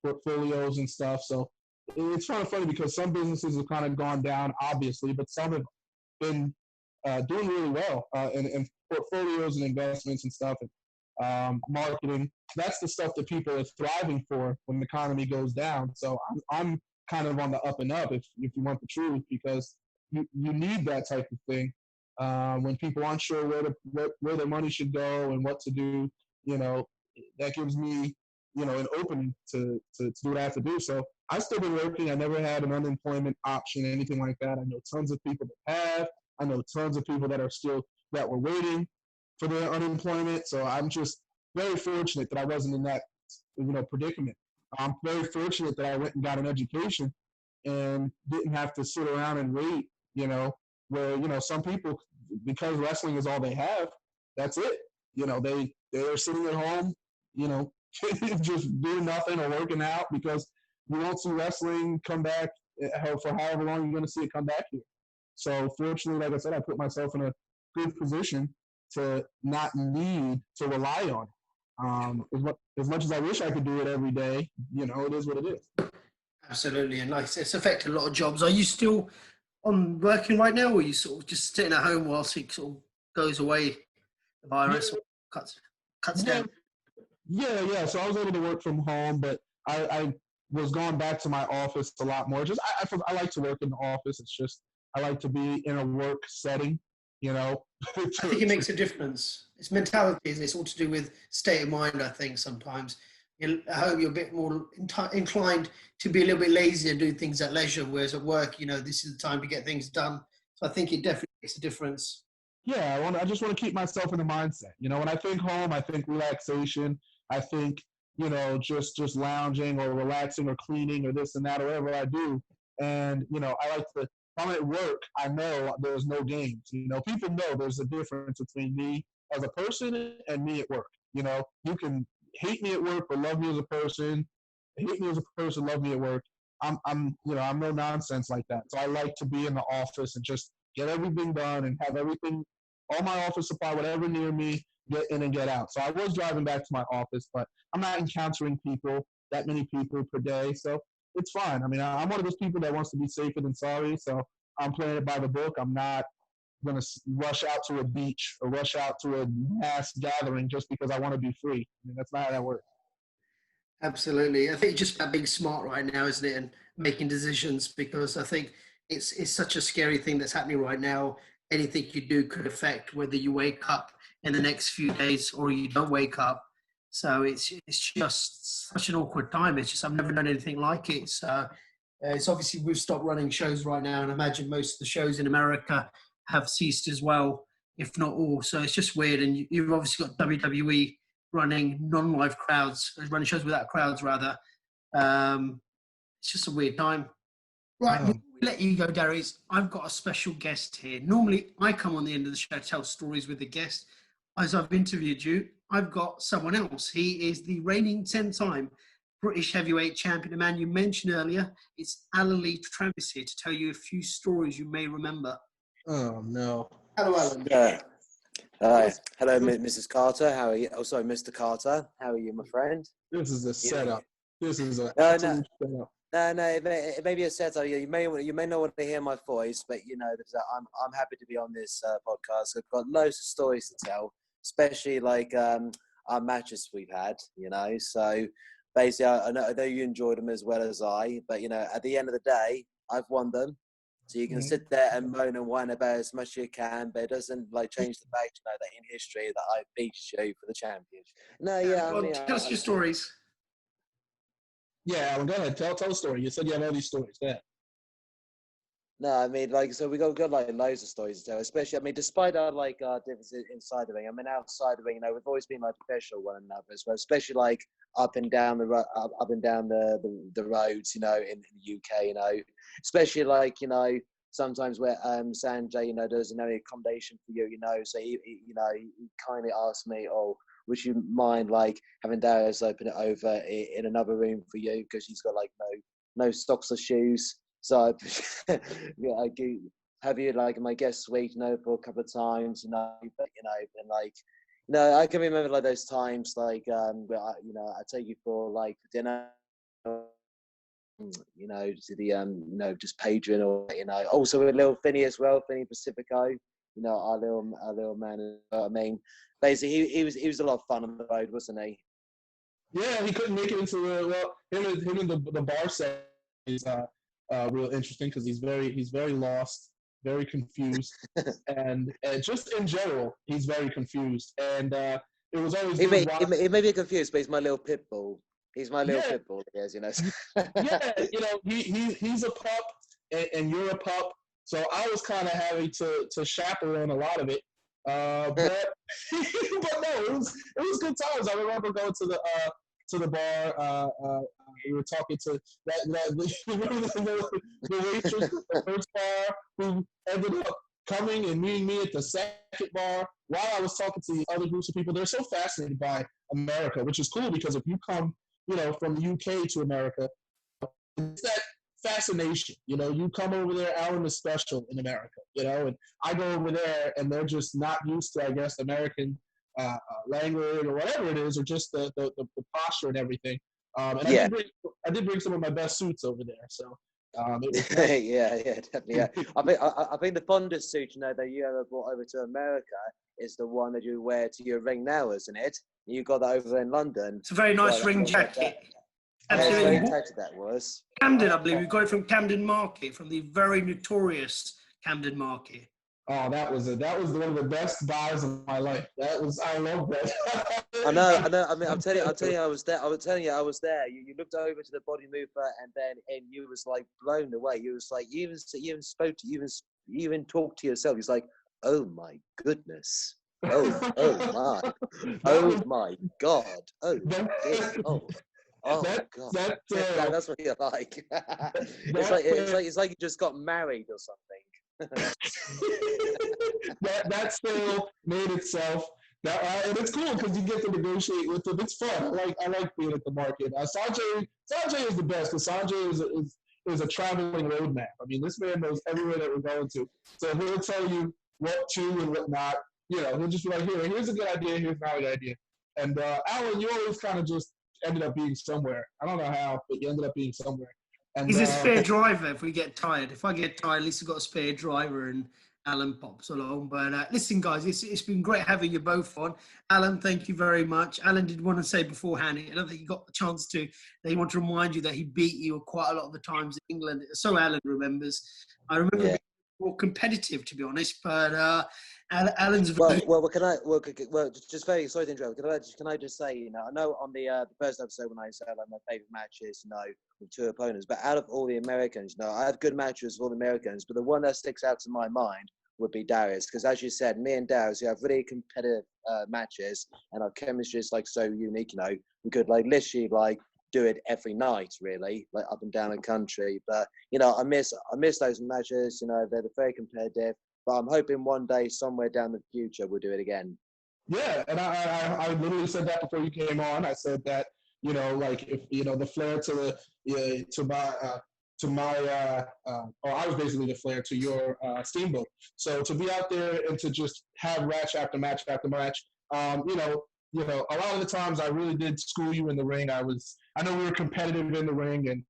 portfolios and stuff. So it's kind of funny because some businesses have kind of gone down, obviously, but some have been doing really well in portfolios and investments and stuff, and marketing. That's the stuff that people are thriving for when the economy goes down. So I'm kind of on the up and up, if you want the truth, because you need that type of thing when people aren't sure where their money should go and what to do. That gives me an opening to do what I have to do. So I've still been working. I never had an unemployment option, anything like that. I know tons of people that have. I know tons of people that were waiting for their unemployment. So I'm just very fortunate that I wasn't in that, predicament. I'm very fortunate that I went and got an education and didn't have to sit around and wait, where, some people, because wrestling is all they have, that's it. They're sitting at home, just doing nothing or working out because we won't see wrestling come back for however long you're going to see it come back here. So fortunately, like I said, I put myself in a good position to not need to rely on it. As much as I wish I could do it every day, it is what it is. Absolutely, and like I said, it's affected a lot of jobs. Are you still on working right now, or are you sort of just sitting at home whilst it sort of goes away, the virus, or cuts down? Yeah. So I was able to work from home, but I was going back to my office a lot more. Just I like to work in the office. It's just I like to be in a work setting, I think it makes a difference. It's mentality, it's all to do with state of mind, I think, sometimes. At home, you're a bit more inclined to be a little bit lazy and do things at leisure, whereas at work, this is the time to get things done. So I think it definitely makes a difference. Yeah, I just want to keep myself in the mindset. When I think home, I think relaxation. I think, just lounging or relaxing or cleaning or this and that or whatever I do. And, I like to, if I'm at work, I know there's no games. People know there's a difference between me as a person and me at work. You can hate me at work but love me as a person. Hate me as a person, love me at work. I'm no nonsense like that. So I like to be in the office and just get everything done and have everything, all my office supply, whatever near me, get in and get out. So I was driving back to my office, but I'm not encountering that many people per day. So it's fine. I mean, I'm one of those people that wants to be safer than sorry. So I'm playing it by the book. I'm not going to rush out to a beach or rush out to a mass gathering just because I want to be free. I mean, that's not how that works. Absolutely. I think it's just about being smart right now, isn't it? And making decisions, because I think it's such a scary thing that's happening right now. Anything you do could affect whether you wake up in the next few days or you don't wake up. So it's just such an awkward time. It's just I've never done anything like it. So it's obviously we've stopped running shows right now, and I imagine most of the shows in America have ceased as well, if not all. So it's just weird. And you've obviously got WWE running non-live crowds, running shows without crowds rather. It's just a weird time. Right, we'll let you go, Darius. I've got a special guest here. Normally, I come on the end of the show to tell stories with the guest. As I've interviewed you, I've got someone else. He is the reigning 10-time British heavyweight champion, a man you mentioned earlier. It's Alan Lee Travis here to tell you a few stories you may remember. Oh, no. Hello, Alan. Hi. Hello, Mrs. Carter. How are you? Oh, sorry, Mr. Carter. How are you, my friend? This is a setup. This is a setup. No, it may be a setup. You may not want to hear my voice, but I'm happy to be on this podcast. I've got loads of stories to tell, especially like our matches we've had. So basically, I know you enjoyed them as well as I. But at the end of the day, I've won them. So you can sit there and moan and whine about as much as you can, but it doesn't change the fact that in history that I beat you for the championship. No, yeah. Tell us your stories. Yeah, Alan, go ahead. Tell a story. You said you have all these stories. Go ahead. No, I mean, like, so we got like loads of stories to tell. Especially, I mean, despite our like our differences inside the ring, I mean, outside the ring, we've always been like professional one another as well. Especially like up and down up and down the roads, in the UK, especially like sometimes where Sanjay, doesn't have any accommodation for you, so he kindly asked me, oh, would you mind like having Darius open it over in another room for you because he's got like no socks or shoes. So yeah, I do have you like in my guest suite, for a couple of times, but and like, I can remember like those times, like where I take you for like dinner, to the just Patreon or also with little Finny as well, Finny Pacifico, our little man. I mean, basically he was a lot of fun on the road, wasn't he? Yeah, he couldn't make it into him and the bar set is real interesting because he's very lost, very confused, and just in general he's very confused. And it was always he may be confused, but he's my little pit bull. He's my little pit bull, yes, Yeah, he's a pup, and you're a pup, so I was kind of having to chaperone a lot of it. But but no, it was good times. I remember going to the bar. We were talking to the waitress at the first bar who ended up coming and meeting me at the second bar while I was talking to these other groups of people. They're so fascinated by America, which is cool because if you come, from the UK to America, it's that fascination. You come over there, Alan is special in America, and I go over there and they're just not used to, I guess, American language or whatever it is, or just the posture and everything. And yeah. I did bring some of my best suits over there. So it was nice. yeah, definitely. Yeah. I think the fondest suit that you ever brought over to America is the one that you wear to your ring now, isn't it? You got that over in London. It's a very nice ring jacket. Absolutely. Yeah, very tight that was. Camden, I believe. We got it from Camden Market, from the very notorious Camden Market. Oh, that was one of the best buys of my life. I love that. I know. I mean, I'm telling you, I was there. I was there. You looked over to the body mover, and you was like blown away. You was like, you even talked to yourself. He's like, oh my goodness. Oh my. Oh my God. Oh God. That's what you're like. It's like you just got married or something. that sale made itself. And it's cool because you get to negotiate with them. It's fun. I like being at the market. Sanjay is the best because Sanjay is a traveling roadmap. I mean, this man knows everywhere that we're going to. So he'll tell you what to and what not. He'll just be like, here's a good idea, here's not a good idea. And Alan, you always kind of just ended up being somewhere. I don't know how, but you ended up being somewhere. And, he's a spare driver if we get tired. If I get tired, at least I've got a spare driver and Alan pops along. But listen, guys, it's been great having you both on. Alan, thank you very much. Alan did want to say beforehand, I don't think he got the chance to, that he wanted to remind you that he beat you quite a lot of the times in England. So Alan remembers. I remember being more competitive, to be honest, but Alan's very... just very sorry to interrupt. Can I just say, I know on the first episode when I said like my favorite matches, with two opponents, but out of all the Americans, I had good matches with all the Americans, but the one that sticks out to my mind would be Darius, because as you said, me and Darius, we have really competitive matches, and our chemistry is like so unique. We could like literally like do it every night, really, like up and down the country. But I miss those matches. They're very competitive. But I'm hoping one day, somewhere down the future, we'll do it again. Yeah, and I literally said that before you came on. I said that like if the flair I was basically the flair to your Steamboat. So to be out there and to just have match after match after match, a lot of the times I really did school you in the ring. I know we were competitive in the ring,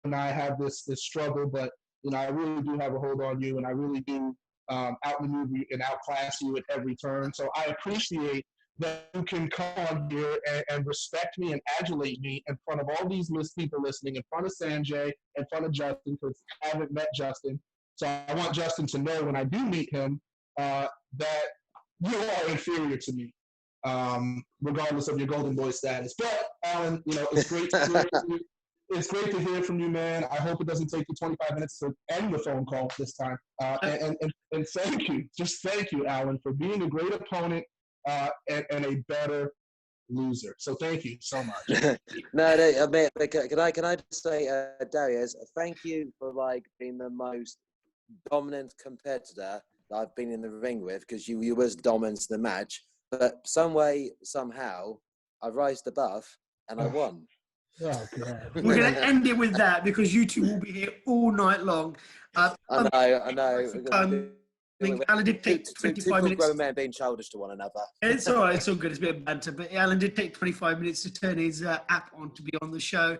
and I have this struggle, but I really do have a hold on you, and I really do outmaneuver you and outclass you at every turn. So I appreciate that you can come on here and respect me and adulate me in front of all these people listening, in front of Sanjay, in front of Justin, because I haven't met Justin. So I want Justin to know when I do meet him that you are inferior to me, regardless of your Golden Boy status. But, Alan, it's great to hear you. It's great to hear from you, man. I hope it doesn't take you 25 minutes to end the phone call this time. And thank you, just thank you, Alan, for being a great opponent and a better loser. So thank you so much. No, I mean, can I just say, Darius, thank you for like being the most dominant competitor that I've been in the ring with, because you was dominant in the match, but some way, somehow, I rise above and I won. Oh, God. We're going to end it with that because you two will be here all night long. I know. Alan did take Two 25 minutes. grown men being childish to one another. It's all right. It's all good. It's a bit of banter. But Alan did take 25 minutes to turn his app on to be on the show.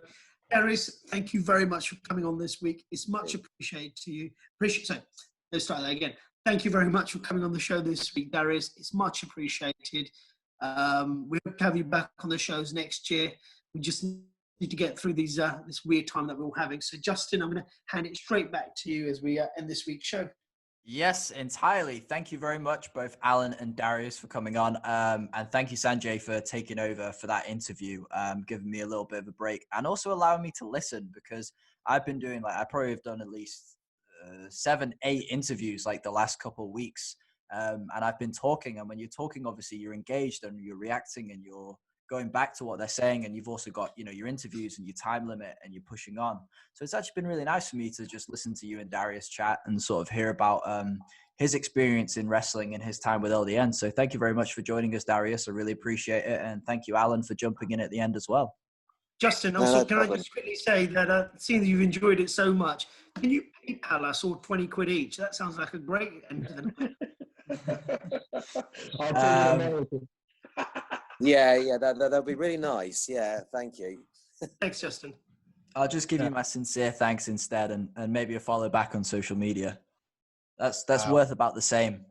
Darius, thank you very much for coming on this week. It's much appreciated to you. So let's start that again. Thank you very much for coming on the show this week, Darius. It's much appreciated. We hope to have you back on the shows next year. We just need to get through these this weird time that we're all having. So, Justin, I'm going to hand it straight back to you as we end this week's show. Yes, entirely. Thank you very much, both Alan and Darius, for coming on. And thank you, Sanjay, for taking over for that interview, giving me a little bit of a break and also allowing me to listen, because I've been doing, I probably have done at least 7-8 interviews like the last couple of weeks. And I've been talking. And when you're talking, obviously, you're engaged and you're reacting and you're going back to what they're saying, and you've also got, your interviews and your time limit and you're pushing on. So it's actually been really nice for me to just listen to you and Darius chat and sort of hear about his experience in wrestling and his time with LDN. So thank you very much for joining us, Darius. I really appreciate it. And thank you, Alan, for jumping in at the end as well. Justin, also, can I just quickly say that seeing that you've enjoyed it so much, can you PayPal us all 20 quid each? That sounds like a great end to the night. I'll tell you American. Yeah, that'll be really nice. Yeah, thank you. Thanks, Justin. I'll just give you my sincere thanks instead, and maybe a follow back on social media. That's worth about the same.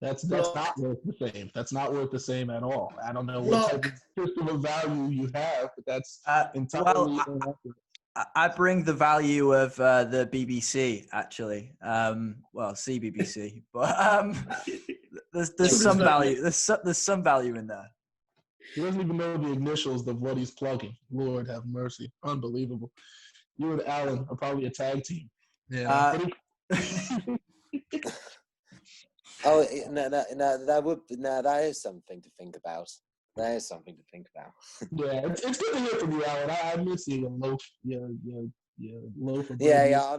That's not worth the same. That's not worth the same at all. I don't know what type of system of value you have, but that's entirely inaccurate. I bring the value of the BBC, actually. CBBC, but there's some value. There's some value in there. He doesn't even know the initials of what he's plugging. Lord have mercy. Unbelievable. You and Alan are probably a tag team. Yeah. Oh, no, that is something to think about. That is something to think about. Yeah, it's good to hear from you, Alan. I miss you, loaf. Loaf. Yeah,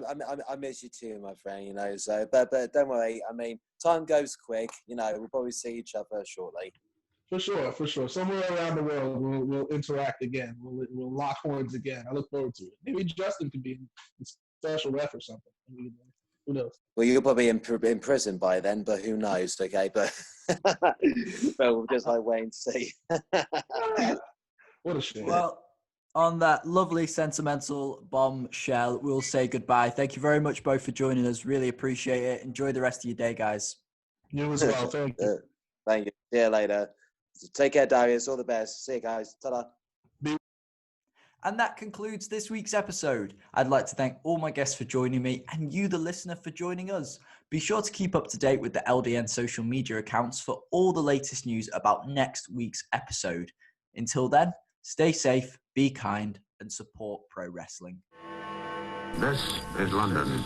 I miss you too, my friend. So, but don't worry. I mean, time goes quick. We'll probably see each other shortly. For sure. Somewhere around the world, we'll interact again. We'll lock horns again. I look forward to it. Maybe Justin could be in special ref or something. Who knows? Well, you'll probably be in prison by then, but who knows? Okay, but we'll just wait and see. What a shame. Well, on that lovely sentimental bombshell, we'll say goodbye. Thank you very much both for joining us. Really appreciate it. Enjoy the rest of your day, guys. You as well. Thank you. Thank you. See you later. Take care, Darius. All the best. See you guys. Ta-da. And that concludes this week's episode. I'd like to thank all my guests for joining me and you, the listener, for joining us. Be sure to keep up to date with the LDN social media accounts for all the latest news about next week's episode. Until then, stay safe, be kind, and support pro wrestling. This is London.